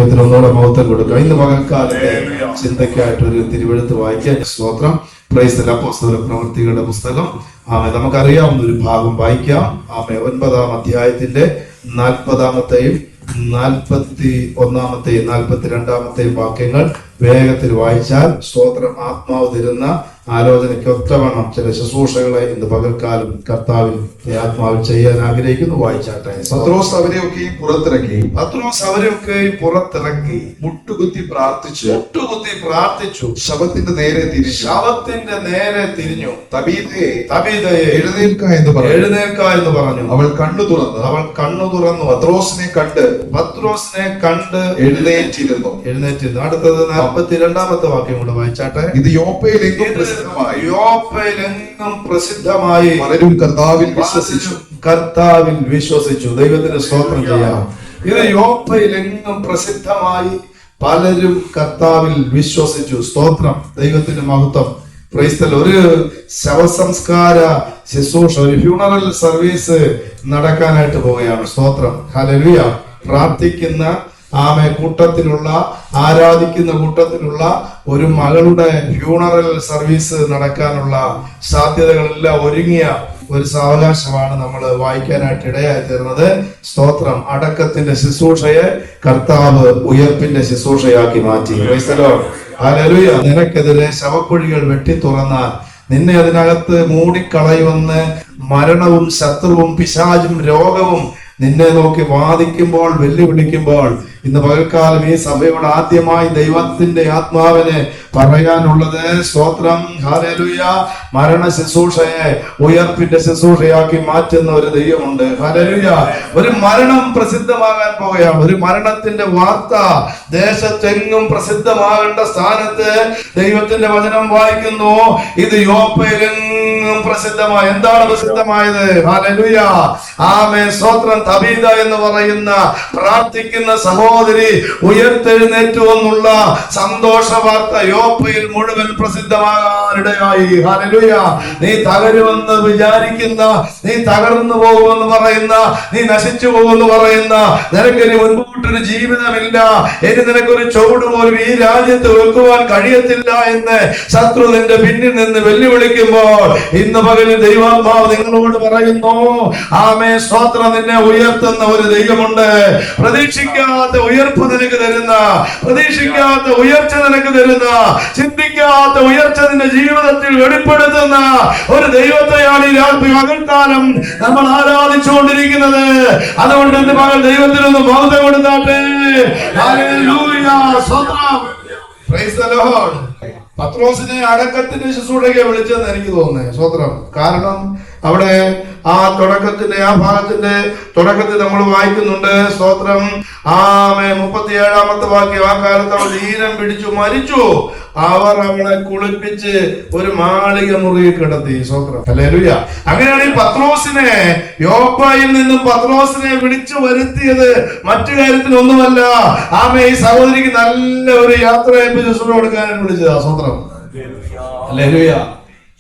ദൈവത്തിന് ഒന്നുകൂടെ മഹത്വം കൊടുക്കുക. ഇന്ന് പകൽക്കാലത്തെ ചിന്തയ്ക്കായിട്ടൊരു തിരുവെഴുത്ത് വായിക്കാൻ സ്തോത്രം. പ്രൈസ് അപ്പോസ്തല പ്രവൃത്തികളുടെ പുസ്തകം നമുക്കറിയാവുന്ന ഒരു ഭാഗം വായിക്കാം. 9-ാം അധ്യായത്തിന്റെ 40-ാമത്തെയും 41-ാമത്തെയും 42-ാമത്തെയും വാക്യങ്ങൾ വേഗത്തിൽ വായിച്ചാൽ സ്തോത്രം ആത്മാവ് തരുന്ന ആലോചനയ്ക്ക് ഒത്തവണ്ണം ചില ശുശ്രൂഷകളെ ഇന്ന് പകൽക്കാലം കർത്താവിൽ ആത്മാവിൽ ചെയ്യാൻ ആഗ്രഹിക്കുന്നു. വായിച്ചാട്ടെ. പത്രോസ് അവരെയൊക്കെയും പുറത്തിറക്കി മുട്ടുകുത്തി പ്രാർത്ഥിച്ചു. ശവത്തിന്റെ നേരെ തിരിഞ്ഞു തബീതയെ എഴുന്നേൽക്ക എന്ന് പറഞ്ഞു. അവൾ കണ്ണു തുറന്നു പത്രോസിനെ കണ്ട് എഴുന്നേറ്റിരുന്നു. അടുത്തത് 42-ാമത്തെ വാക്യം കൂടെ വായിച്ചാട്ടെ. ഇത് യോപ്പയിലെങ്ങും പ്രസിദ്ധമായി പലരും കർത്താവിൽ വിശ്വസിച്ചു. ദൈവത്തിന് സ്തോത്രം ചെയ്യാം. ഇത് യോപ്പയിലെങ്ങും പ്രസിദ്ധമായി പലരും കർത്താവിൽ വിശ്വസിച്ചു. സ്തോത്രം, ദൈവത്തിന്റെ മഹത്വം. ക്രൈസ്തൽ ഒരു ശവസംസ്കാര ശുശ്രൂഷ, ഒരു ഫ്യൂണറൽ സർവീസ് നടക്കാനായിട്ട് പോവുകയാണ്. സ്തോത്രം, ഹല്ലേലൂയ. പ്രാർത്ഥിക്കുന്ന കൂട്ടത്തിലുള്ള, ആരാധിക്കുന്ന കൂട്ടത്തിലുള്ള ഒരു മകളുടെ ഫ്യൂണറൽ സർവീസ് നടക്കാനുള്ള സാധ്യതകളെല്ലാം ഒരുങ്ങിയ ഒരു സാവകാശമാണ് നമ്മൾ വായിക്കാനായിട്ട് ഇടയായി തീർന്നത്. സ്തോത്രം, അടക്കത്തിന്റെ ശുശ്രൂഷയെ കർത്താവ് ഉയർപ്പിന്റെ ശുശ്രൂഷയാക്കി മാറ്റി. പ്രൈസ് ദി ലോർഡ്, ഹല്ലേലൂയ. നിനക്കെതിരെ ശവക്കുഴികൾ വെട്ടി തുറന്നാൽ നിന്നെ അതിനകത്ത് മൂടിക്കളയുമെന്ന് മരണവും ശത്രുവും പിശാചും രോഗവും നിന്നെ നോക്കി വാദിക്കുമ്പോൾ, വെല്ലുവിളിക്കുമ്പോൾ, ഇന്ന് പകൽക്കാലം ഈ സഭയോട് ആദ്യമായി ദൈവത്തിന്റെ ആത്മാവിന് പറയാനുള്ളത് സ്തോത്രം, ഹല്ലേലൂയ, മരണ ശുശ്രൂഷയെ ഉയർപ്പിന്റെ ശുശ്രൂഷയാക്കി മാറ്റുന്ന ഒരു ദൈവമുണ്ട്. ഹല്ലേലൂയ. ഒരു മരണം പ്രസിദ്ധമാകാൻ പോകുകയാണ്. ഒരു മരണത്തിന്റെ വാർത്ത ദേശത്തെങ്ങും പ്രസിദ്ധമാകേണ്ട സ്ഥാനത്ത് ദൈവത്തിന്റെ വചനം വായിക്കുന്നു. ഇത് യോപ്പയിലെങ്ങും പ്രസിദ്ധമായി. എന്താണ് പ്രസിദ്ധമായത്? ഹല്ലേലൂയ, ആമേൻ, സ്തോത്രം. തബീത എന്ന് പറയുന്ന പ്രാർത്ഥിക്കുന്ന സഹോദരി ഉയർത്തെഴുന്നേറ്റു എന്നുള്ള സന്തോഷ വാർത്ത യോപ്പയിൽ മുഴുവൻ പ്രസിദ്ധമാകാനിടയായി. ഹല്ലേലൂയ. നീ തകരുമെന്ന് വിചാരിക്കുന്ന, നീ തകർന്നു പോകുമെന്ന് പറയുന്ന, നീ നശിച്ചു പോകുമെന്ന് പറയുന്ന, നിനക്കൊരു മുൻപോട്ടൊരു ജീവിതമില്ല, ഇനി നിനക്കൊരു ചുവട് പോലും ഈ രാജ്യത്ത് വെക്കുവാൻ കഴിയത്തില്ല എന്ന് ശത്രു നിന്റെ പിന്നിൽ നിന്ന് വെല്ലുവിളിക്കുമ്പോൾ ഇന്ന് പകലിൽ ദൈവാത്മാവ് നിങ്ങളോട് പറയുന്നു, ആമേൻ, സ്തോത്രം, നിന്നെ ഉയർത്തുന്ന ഒരു ദൈവമുണ്ട്. പ്രതീക്ഷിക്കാത്ത ഉയർപ്പ് നിനക്ക് തരുന്ന, പ്രതീക്ഷിക്കാത്ത ഉയർച്ച നിനക്ക് തരുന്ന, ചിന്തിക്കാത്ത ഉയർച്ച നിന്റെ ജീവിതത്തിൽ വെളിപ്പെടുത്തുന്ന ഒരു ദൈവത്തെയാണ് ഈ പകൽക്കാലം നമ്മൾ ആരാധിച്ചുകൊണ്ടിരിക്കുന്നത്. അതുകൊണ്ട് എന്റെ മകൾ ദൈവത്തിനൊന്ന് മഹത്വം കൊടുത്താട്ടെ. ഹല്ലേലൂയ, സ്തോത്രം, പ്രൈസ് ദി ലോർഡ്. പത്രോസിനെ അടക്കത്തിന്റെ ശുശ്രൂഷയ്ക്ക് വിളിച്ചെന്ന് എനിക്ക് തോന്നുന്നത്. സ്തോത്രം. കാരണം അവിടെ ആ തുടക്കത്തിന്റെ, ആ ഭാഗത്തിന്റെ തുടക്കത്തിൽ നമ്മൾ വായിക്കുന്നുണ്ട്. സ്തോത്രം, 37-ാമത്തെ വാക്യം. ആ കാലത്ത് അവൾ ദീനം പിടിച്ചു മരിച്ചു. അവർ അവളെ കുളിപ്പിച്ച് ഒരു മാളിക മുറിയിൽ കിടത്തി. സ്തോത്രം, ഹല്ലേലൂയ. അങ്ങനെയാണ് ഈ പത്രോസിനെ, യോപ്പയിൽ നിന്നും പത്രോസിനെ വിളിച്ചു വരുത്തിയത് മറ്റു കാര്യത്തിനൊന്നുമല്ല. ഈ സഹോദരിക്ക് നല്ല ഒരു യാത്രയപ്പ് ശുശ്രൂഷ കൊടുക്കാനാണ് വിളിച്ചത്. സ്തോത്രം, ഹല്ലേലൂയ,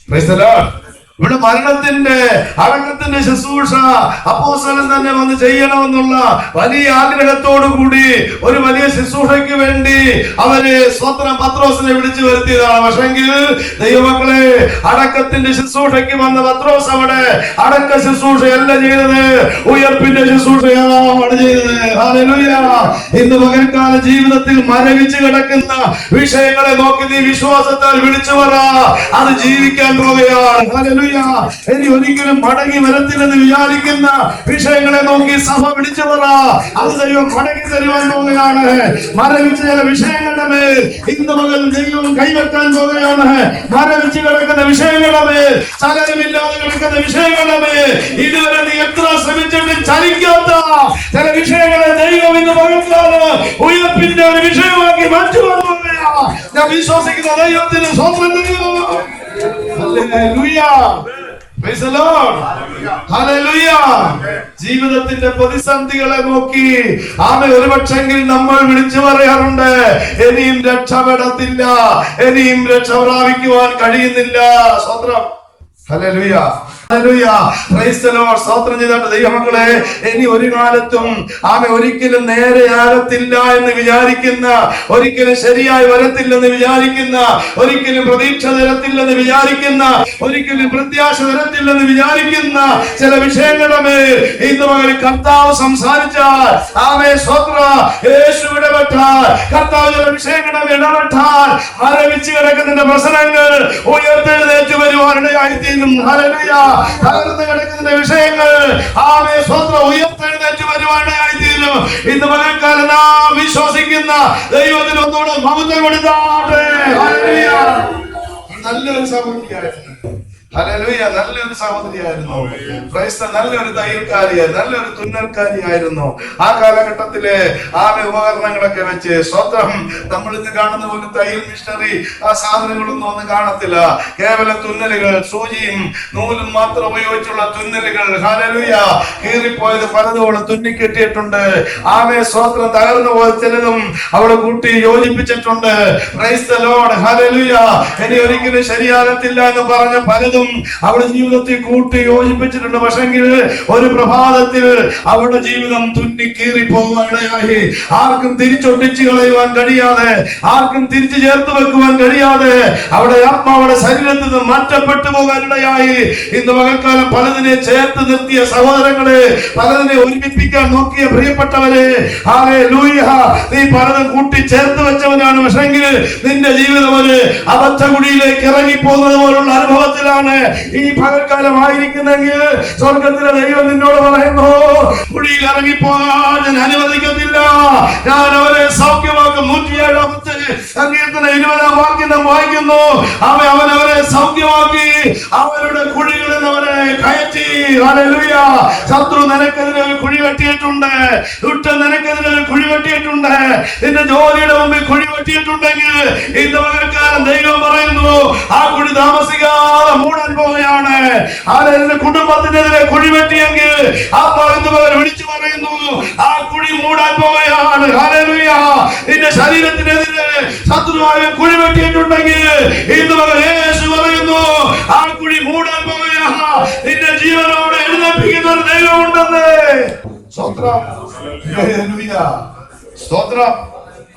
പ്രൈസ് ദി ലോർഡ്. ഇവിടെ മരണത്തിന്റെ അടക്കത്തിന്റെ ശുശ്രൂഷ അപ്പോസ്തലൻ തന്നെ വന്ന് ചെയ്യണമെന്നുള്ള വലിയ ആഗ്രഹത്തോടു കൂടി ഒരു വലിയ ശുശ്രൂഷയ്ക്ക് വേണ്ടി അവര് സ്വന്തം പത്രോസിനെ വിളിച്ചു വരുത്തിയതാണ്. പക്ഷെങ്കിൽ ദൈവമക്കളെ, അടക്കത്തിന്റെ ശുശ്രൂഷയ്ക്ക് വന്ന പത്രോസ് അവിടെ അടക്ക ശുശ്രൂഷയല്ല ചെയ്തത്, ഉയർപ്പിന്റെ ശുശ്രൂഷയാണ് ചെയ്തത്. ഹല്ലേലൂയ. ഇന്ന് പകൽക്കാല ജീവിതത്തിൽ മരവിച്ച് കിടക്കുന്ന വിഷയങ്ങളെ നോക്കി നീ വിശ്വാസത്താൽ വിളിച്ചു പറ, അത് ജീവിക്കാൻ പോവുകയാണ്. ഹല്ലേലൂയ. ഇനി ഒരിക്കലും മടങ്ങി വരത്തില്ലെന്ന് വിചാരിക്കുന്ന വിഷയങ്ങളെ നോക്കി സഭ വിളിച്ചു പറ, അത് ദൈവം മടങ്ങി തരുവാൻ പോവുകയാണ്. മരവിച്ച ചില വിഷയങ്ങളുടെ മേൽ ഇന്ന് മകൾ ദൈവം കൈവെക്കാൻ പോവുകയാണ്. മരവിച്ച് കിടക്കുന്ന വിഷയങ്ങളുടെ മേൽ, ചലനമില്ലാതെ കിടക്കുന്ന വിഷയങ്ങളുടെ മേൽ, ഇതുവരെ നീ എത്ര ശ്രമിച്ചിട്ട് ചലിക്കാത്ത ചില വിഷയങ്ങളെ ദൈവം ഇന്ന് പകർത്താതെ ഉയർപ്പിന്റെ ഒരു വിഷയമാക്കി മാറ്റുവാൻ പോവുകയാണ്. ഞാൻ വിശ്വസിക്കുന്ന ദൈവത്തിന് സ്വന്തം ജീവിതത്തിന്റെ പ്രതിസന്ധികളെ നോക്കി ഒരുപക്ഷെങ്കിൽ നമ്മൾ വിളിച്ചു പറയാറുണ്ട്, ഇനിയും രക്ഷപ്പെടത്തില്ല, ഇനിയും രക്ഷ പ്രാപിക്കുവാൻ കഴിയുന്നില്ല. സ്വന്തം, hallelujah, hallelujah, praise the Lord. സ്തോത്രം ചെയ്താട്ട് ദൈവമക്കളെ, ഇനി ഒരു കാലത്തും ഒരിക്കലും നേരെയാകത്തില്ല എന്ന് വിചാരിക്കുന്ന, ഒരിക്കലും ശരിയായി വരത്തില്ലെന്ന് വിചാരിക്കുന്ന, ഒരിക്കലും പ്രതീക്ഷ തരത്തില്ലെന്ന് വിചാരിക്കുന്ന, ഒരിക്കലും പ്രത്യാശ തരത്തില്ലെന്ന് വിചാരിക്കുന്ന ചില വിഷയങ്ങളുടെ മേൽ ഇന്ന് പകൽ കർത്താവ് സംസാരിച്ചാൽ, യേശു ഇടപെട്ടാൽ, കർത്താവ് ചില വിഷയങ്ങളുടെ മേൽ ഇടപെട്ടാൽ, മരവിച്ച് കിടക്കുന്നതിന്റെ പ്രശ്നങ്ങൾ ഉയർത്തെഴുന്നേറ്റ് വരുവാനിടയായിത്തീരും. ഹല്ലേലൂയ. തകർന്ന് കിടക്കുന്നതിന്റെ വിഷയങ്ങൾ ഉയർത്തെഴുന്നേറ്റ് വരുവാനിടയായിത്തീരും. ഇന്ന് പകൽക്കാലം നാം വിശ്വസിക്കുന്ന ദൈവത്തിന് ഒന്നുകൂടെ മഹത്വം കൊടുത്താട്ടെ. ഹല്ലേലൂയ. നല്ലൊരു സഹോദരിയായിരുന്നു. ഹല്ലേലൂയ, നല്ലൊരു സഹോദരിയായിരുന്നു. ക്രൈസ്ത നല്ലൊരു തയ്യൽക്കാരിയായിരുന്നു, നല്ലൊരു തുന്നൽക്കാരിയായിരുന്നു. ആ കാലഘട്ടത്തിലെ ഉപകരണങ്ങളൊക്കെ വെച്ച്, സ്വന്തം നമ്മൾ ഇന്ന് കാണുന്ന പോലെ തയ്യൽ മിഷനറി ആ സാധനങ്ങളൊന്നും ഒന്നും കാണത്തില്ല. കേവലം തുന്നലുകൾ, സൂചിയും നൂലും മാത്രം ഉപയോഗിച്ചുള്ള തുന്നലുകൾ. ഹല്ലേലൂയ. കീറിപ്പോയത് പലതോളം തുന്നിക്കെട്ടിയിട്ടുണ്ട്. സ്വത്രം തകർന്നു പോയ ചിലതും അവളെ കൂട്ടി യോജിപ്പിച്ചിട്ടുണ്ട്. Praise the lord. ഹല്ലേലൂയ. ഇനി ഒരിക്കലും ശരിയാകത്തില്ല എന്ന് പറഞ്ഞ പലതും അവളുടെ ജീവിതത്തിൽ കൂട്ടി യോജിപ്പിച്ചിട്ടുണ്ട്. പക്ഷെങ്കിൽ ഒരു പ്രഭാതത്തിൽ അവളുടെ ജീവിതം തുന്നി കീറി പോകാനിടയായി. ആർക്കും തിരിച്ചൊട്ടിച്ചു കളയുവാൻ കഴിയാതെ, ആർക്കും തിരിച്ചു ചേർത്ത് വെക്കുവാൻ കഴിയാതെ അവിടെ ആത്മാവിടെ ശരീരത്തിൽ നിന്ന് മാറ്റപ്പെട്ടു പോകാനിടയായി. ഇന്ന് പകൽക്കാലം പലതിനെ ചേർത്ത് നിർത്തിയ സഹോദരങ്ങളെ, പലതിനെ ഒരുമിപ്പിക്കാൻ നോക്കിയ പ്രിയപ്പെട്ടവരെ, ഹല്ലേലൂയ, നീ പലതും കൂട്ടി ചേർത്ത് വെച്ചവനാണ്. പക്ഷെങ്കിൽ നിന്റെ ജീവിതം ഒരു അബദ്ധകുഴിയിലേക്ക് ഇറങ്ങിപ്പോകുന്നത് പോലുള്ള അനുഭവത്തിലാണ് ഈ പകൽക്കാലമായിരിക്കുന്നെങ്കിൽ സ്വർഗത്തിലെ ദൈവം നിന്നോട് പറയുന്നു, കുഴിയിൽ ഇറങ്ങിപ്പോകാൻ ഞാൻ അനുവദിക്കത്തില്ല. ഞാൻ അവരെ സൗഖ്യമാക്കും. 107-ാമത്തെ സങ്കീർത്തനം 20-ാം വാക്യം നാം വായിക്കുന്നു. അവരെ സൗഖ്യമാക്കി അവരുടെ കുഴികളിൽ നിന്ന് അവരെ കയറ്റി. ഹല്ലേലൂയ. ശത്രു നിനക്കെതിരെ ഒരു കുഴി വെട്ടിയിട്ടുണ്ട്, ദുഷ്ടൻ നിനക്കെതിരെ ഒരു കുഴി വെട്ടിയിട്ടുണ്ട്, നിന്റെ ജോലിയുടെ മുമ്പിൽ കുഴി വെട്ടിയിട്ടുണ്ടെങ്കിൽ ഇന്ന് പകൽക്കാലം ദൈവം പറയുന്നു, ആ കുഴി താമസിക്കാതെ മൂടാൻ പോവുകയാണ്. നിന്റെ കുടുംബത്തിനെതിരെ കുഴി വെട്ടിയെങ്കിൽ ആ പറയുന്നവർ വിളിച്ചു പറയുന്നു, ആ കുഴി മൂടാൻ പോവുകയാണ്. ഹല്ലേലൂയ. നിന്റെ ശരീരത്തിനെതിരെ ശത്രുവായ കുഴി വെട്ടിയിട്ടുണ്ടെങ്കിൽ ഇന്ന് യേശു പറയുന്നു, ആ കുഴി മൂടാൻ പോവുകയാണ്. നിന്റെ ജീവനോടെ എഴുന്നേൽപ്പിക്കുന്ന ഒരു ദൈവമുണ്ടെന്ന്. സ്തോത്രം. ഹല്ലേലൂയ. സ്തോത്രം.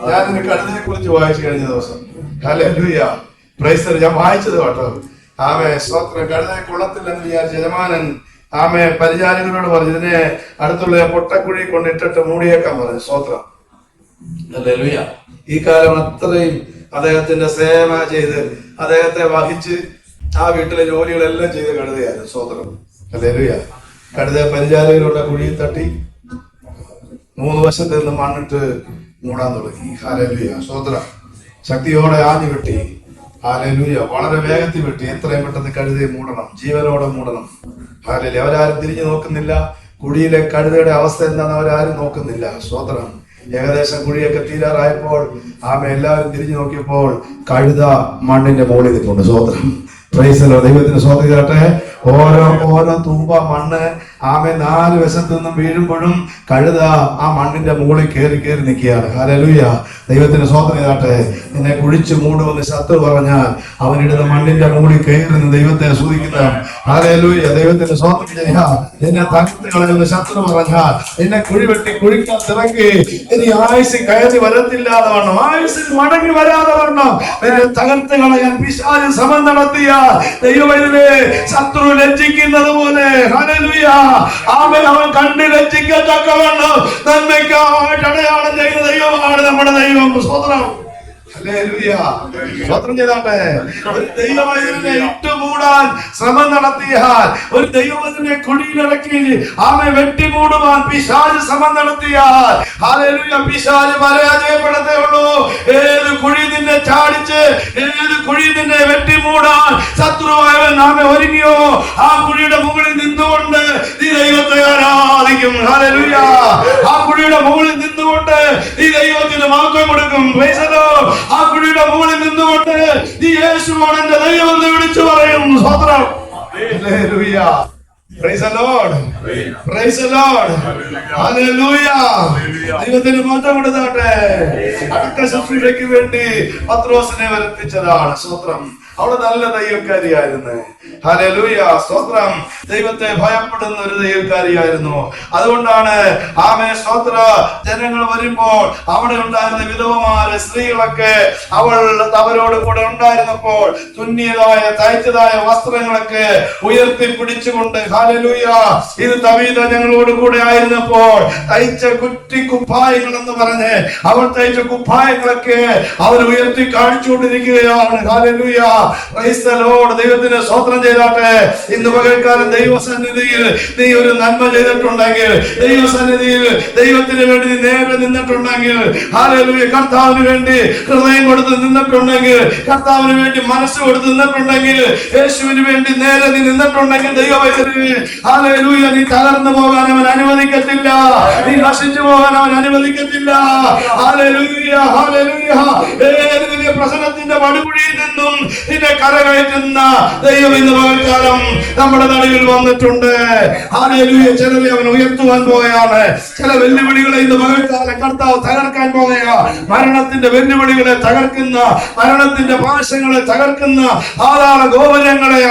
ഞാൻ നിനക്ക് കഴുതയെ കുറിച്ച് വായിച്ചു കഴിഞ്ഞ ദിവസം. ഹല്ലേലൂയ. Praise the Lord. ഞാൻ വായിച്ചത് കേട്ടോ. സ്തോത്രം. കഴുതയെ കൊള്ളത്തില്ലെന്ന് വിചാരിച്ച യജമാനൻ പരിചാരകരോട് പറഞ്ഞു, ഇതിനെ അടുത്തുള്ള പൊട്ടക്കുഴി കൊണ്ടിട്ടിട്ട് മൂടിയേക്കാൻ പറഞ്ഞു. സ്തോത്രം. ഹല്ലേലൂയ. ഈ കാലം അത്രയും അദ്ദേഹത്തിന്റെ സേവ ചെയ്ത് അദ്ദേഹത്തെ വഹിച്ച് ആ വീട്ടിലെ ജോലികളെല്ലാം ചെയ്ത് കഴുതയായിരുന്നു. സ്തോത്രം. ഹല്ലേലൂയ. കഴുത പരിചാരകരുടെ കുഴിയിൽ തട്ടി 3 വശത്ത് നിന്ന് മണ്ണിട്ട് മൂടാൻ തുടങ്ങി. ഹല്ലേലൂയ. സ്തോത്രം. ശക്തിയോടെ ആഞ്ഞു വെട്ടി. ഹല്ലേലൂയ. വളരെ വേഗത്തിൽ വെട്ടി. എത്രയും പെട്ടെന്ന് കഴുതയെ മൂടണം, ജീവനോടെ മൂടണം. ഹല്ലേലൂയ. അവരാരും തിരിഞ്ഞു നോക്കുന്നില്ല. കുഴിയിലെ കഴുതയുടെ അവസ്ഥ എന്താണെന്ന് അവരാരും നോക്കുന്നില്ല. സ്തോത്രം. ഏകദേശം കുഴിയൊക്കെ തീരാറായപ്പോൾ എല്ലാവരും തിരിഞ്ഞു നോക്കിയപ്പോൾ കഴുത മണ്ണിന്റെ മുകളിൽ നിൽപ്പുണ്ട്. സ്തോത്രം. Praise the lord. ദൈവത്തിന് സ്തോത്രം ചെയ്യട്ടെ. ഓരോ തൂമ്പ മണ്ണ് 4 വശത്തു നിന്നും വീഴുമ്പോഴും കഴുത ആ മണ്ണിന്റെ മുകളിൽ കയറി നിൽക്കുകയാണ്. ഹല്ലേലൂയ. ദൈവത്തിന് സ്തോത്രം ചെയ്യട്ടെ. എന്നെ കുഴിച്ചു മൂടുമെന്ന് ശത്രു പറഞ്ഞാൽ അവനിടുന്ന മണ്ണിന്റെ മുകളിൽ കയറുന്ന ദൈവത്തെ സ്തുതിക്കുന്ന. ഹല്ലേലൂയ. ദൈവത്തിന് സ്തോത്രം ചെയ്യാം. എന്നെ തകർത്ത് കളയുന്ന ശത്രു പറഞ്ഞാൽ എന്നെ കുഴി വെട്ടി കുഴിക്കത്തിറങ്ങി ഇനി ആയുസ് കയറി വരത്തില്ലാതെ വണ്ണം, ആയുസിൽ മടങ്ങി വരാതെ വണ്ണം എന്നെ തകർത്ത് കളയാൻ പിശാച് ശ്രമം നടത്തിയ ദൈവമേ, ശത്രു ലജ്ജിക്കുന്നത് പോലെ ഹല്ലേലൂയ അവൻ കണ്ട് ലജ്ജിക്കത്തക്കവണ്ണം നന്മയ്ക്കായിട്ട് അടയാളം ചെയ്യുന്ന ദൈവമാണ് നമ്മുടെ ദൈവം. സ്തോത്രം. ഹല്ലേലൂയ. സ്തോത്രം ചെയ്താട്ടെ. ഒരു ദൈവമതിനെ ഇട്ടുമൂടാൻ ശ്രമം നടത്തിയാൽ, ഒരു ദൈവമതിനെ കുഴിയിലിറക്കി വെട്ടിമൂടുവാൻ പിശാച് ശ്രമം നടത്തിയാൽ, ഹല്ലേലൂയ, പിശാച് പരാജയപ്പെടത്തേ ഉള്ളൂ. ഏത് കുഴി നിന്നെ ചാടിച്ച്, ഏത് കുഴി നിന്നെ വെട്ടിമൂടാൻ ശത്രുവായവൻ ഒരുങ്ങിയോ, ആ കുഴിയുടെ മുകളിൽ നിന്നുകൊണ്ട് നീ ദൈവത്തെ ആരാധിക്കും. ഹല്ലേലൂയ. ആ കുഴിയുടെ മുകളിൽ നിന്നുകൊണ്ട് നീ ദൈവത്തിന് മഹത്വം കൊടുക്കും. Price the Lord. ആ കുഴിയുടെ മുകളിൽ നിന്നുകൊണ്ട് നീ യേശുവാണ് എന്റെ ദൈവം എന്ന് വിളിച്ചു പറയും. സ്തോത്രം. ഹല്ലേലൂയ. Praise the lord. Praise the lord. Hallelujah. ദൈവത്തിന് മഹത്വം കൊടുത്താട്ടെ. അടുത്ത ശുശ്രൂഷയ്ക്ക് വേണ്ടി പത്രോസിനെ വരുത്തിച്ചതാണ്. സ്തോത്രം. അവള് നല്ല തയ്യൽക്കാരിയായിരുന്നു. ഹല്ലേലൂയ, സ്തോത്രം. ദൈവത്തെ ഭയപ്പെടുന്ന ഒരു തയ്യൽക്കാരിയായിരുന്നു. അതുകൊണ്ടാണ് സ്തോത്ര ജനങ്ങൾ വരുമ്പോൾ അവിടെ ഉണ്ടായിരുന്ന വിധവമാര് സ്ത്രീകളൊക്കെ അവരോട് കൂടെ ഉണ്ടായിരുന്നപ്പോൾ തുന്നിയതായ തയ്ച്ചതായ വസ്ത്രങ്ങളൊക്കെ ഉയർത്തി പിടിച്ചുകൊണ്ട് ഹല്ലേലൂയ, ഇത് തവീത ഞങ്ങളോട് കൂടെ ആയിരുന്നപ്പോൾ തയ്ച്ച കുപ്പായങ്ങൾ എന്ന് പറഞ്ഞ് അവൾ തയ്ച്ച കുപ്പായങ്ങളൊക്കെ അവർ ഉയർത്തി കാണിച്ചുകൊണ്ടിരിക്കുകയാണ്. ഹല്ലേലൂയ, പ്രൈസ് ദി ലോർഡ്. ദൈവത്തിന് സ്തോത്രം ചെയ്താട്ടെ. ഇന്ന് പകൽക്കാലം ദൈവസന്നിധിയിൽ നീ ഒരു നന്മ ചെയ്തിട്ടുണ്ടെങ്കിൽ, ദൈവസന്നിധിയിൽ ദൈവത്തിന് വേണ്ടി നീ നേരെ നിന്നിട്ടുണ്ടെങ്കിൽ, ഹല്ലേലൂയ, കർത്താവിന് വേണ്ടി ഹൃദയം കൊടുത്ത് നിന്നിട്ടുണ്ടെങ്കിൽ, കർത്താവിന് വേണ്ടി മനസ്സ് കൊടുത്ത് നിന്നിട്ടുണ്ടെങ്കിൽ, യേശുവിന് വേണ്ടി നേരെ നീ നിന്നിട്ടുണ്ടെങ്കിൽ, ദൈവവൈദ്യര് ഹല്ലേലൂയ, നീ തകർന്നു പോകാൻ അവൻ അനുവദിക്കത്തില്ല, നീ നശിച്ചു പോകാൻ അവൻ അനുവദിക്കത്തില്ല. Hallelujah, hallelujah. ഏത് വലിയ പ്രശ്നത്തിന്റെ പടുകുഴിയിൽ നിന്നും നിന്നെ കരകയറ്റുന്ന ദൈവം ഇന്ന് പകൽക്കാലം നമ്മുടെ നടുവിൽ വന്നിട്ടുണ്ട്. ഹല്ലേലൂയ. ചിലരെ അവൻ ഉയർത്തുവാൻ പോവുകയാണ്. ചില വെല്ലുവിളികളെ ഇന്ന് പകൽക്കാലം കർത്താവ് തകർക്കാൻ പോവുകയാ. മരണത്തിന്റെ വെല്ലുവിളികളെ തകർക്കുന്ന, മരണത്തിന്റെ പാശങ്ങളെ തകർക്കുന്ന, ആധാര ഗോപുരങ്ങളെ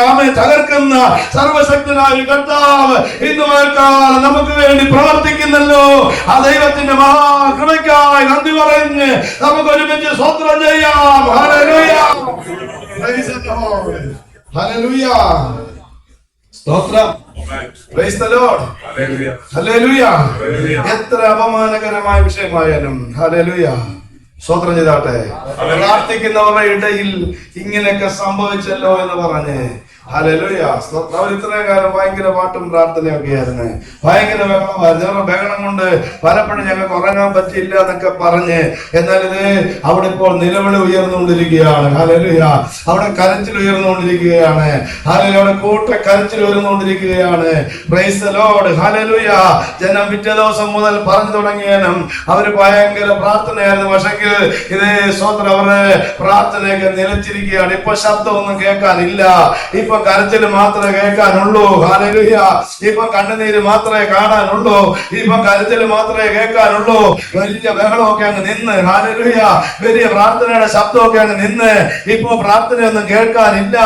തകർക്കുന്ന സർവശക്തനായ കർത്താവ് ഇന്ന് പകൽക്കാലം നമുക്ക് വേണ്ടി പ്രവർത്തിക്കുന്നല്ലോ. ആ ദൈവത്തിന്റെ മഹാകൃപയ്ക്കായി നന്ദി പറഞ്ഞ് നമുക്ക് ഒരുമിച്ച് സ്തോത്രം ചെയ്യാം. ഹല്ലേലൂയ, പ്രൈസ് ദി ലോർഡ്. ഹല്ലേലൂയ, സ്തോത്രം. Praise the lord. ഹല്ലേലൂയ. എത്ര അപമാനകരമായ വിഷയമായാലും ഹല്ലേലൂയ, സ്തോത്രം ചെയ്താട്ടെ. പ്രാർത്ഥിക്കുന്നവരുടെ ഇടയിൽ ഇങ്ങനെയൊക്കെ സംഭവിച്ചല്ലോ എന്ന് പറഞ്ഞ് ഹല്ലേലൂയ, സ്തോത്രം. അവർ ഇത്രയും കാലം ഭയങ്കര പാട്ടും പ്രാർത്ഥനയൊക്കെ ആയിരുന്നു, ഭയങ്കര ബഹളമായിരുന്നു. ബഹളം കൊണ്ട് പലപ്പോഴും ഞങ്ങൾക്ക് ഉറങ്ങാൻ പറ്റില്ല എന്നൊക്കെ പറഞ്ഞ്, എന്നാൽ ഇത് അവിടെ ഇപ്പോൾ നിലവിളി ഉയർന്നുകൊണ്ടിരിക്കുകയാണ്. ഹല്ലേലൂയ, അവിടെ കരച്ചിൽ ഉയർന്നുകൊണ്ടിരിക്കുകയാണ്. ഹല്ലേലൂയ, അവിടെ കൂട്ട കരച്ചിൽ ഉയർന്നുകൊണ്ടിരിക്കുകയാണ്. Praise the lord. ഹല്ലേലൂയ. ജനം പിറ്റേ ദിവസം മുതൽ പറഞ്ഞു തുടങ്ങിയാലും അവര് ഭയങ്കര പ്രാർത്ഥനയായിരുന്നു. പക്ഷെങ്കിൽ ഇത് സ്തോത്രം, അവരുടെ പ്രാർത്ഥനയൊക്കെ നിലച്ചിരിക്കുകയാണ്. ഇപ്പൊ ശബ്ദമൊന്നും കേൾക്കാനില്ല, ഇപ്പൊ കരച്ചിൽ മാത്രമേ കേൾക്കാനുള്ളൂ. ഹല്ലേലൂയ. ഇപ്പൊ കണ്ണുനീര് മാത്രമേ കാണാനുള്ളൂ, ഇപ്പൊ കരച്ചിൽ മാത്രമേ കേൾക്കാനുള്ളൂ. വലിയ ബഹളമൊക്കെ അങ്ങ് നിന്ന്, ഹല്ലേലൂയ, വലിയ പ്രാർത്ഥനയുടെ ശബ്ദമൊക്കെ അങ്ങ് നിന്ന്, ഇപ്പൊ പ്രാർത്ഥനയൊന്നും കേൾക്കാനില്ല,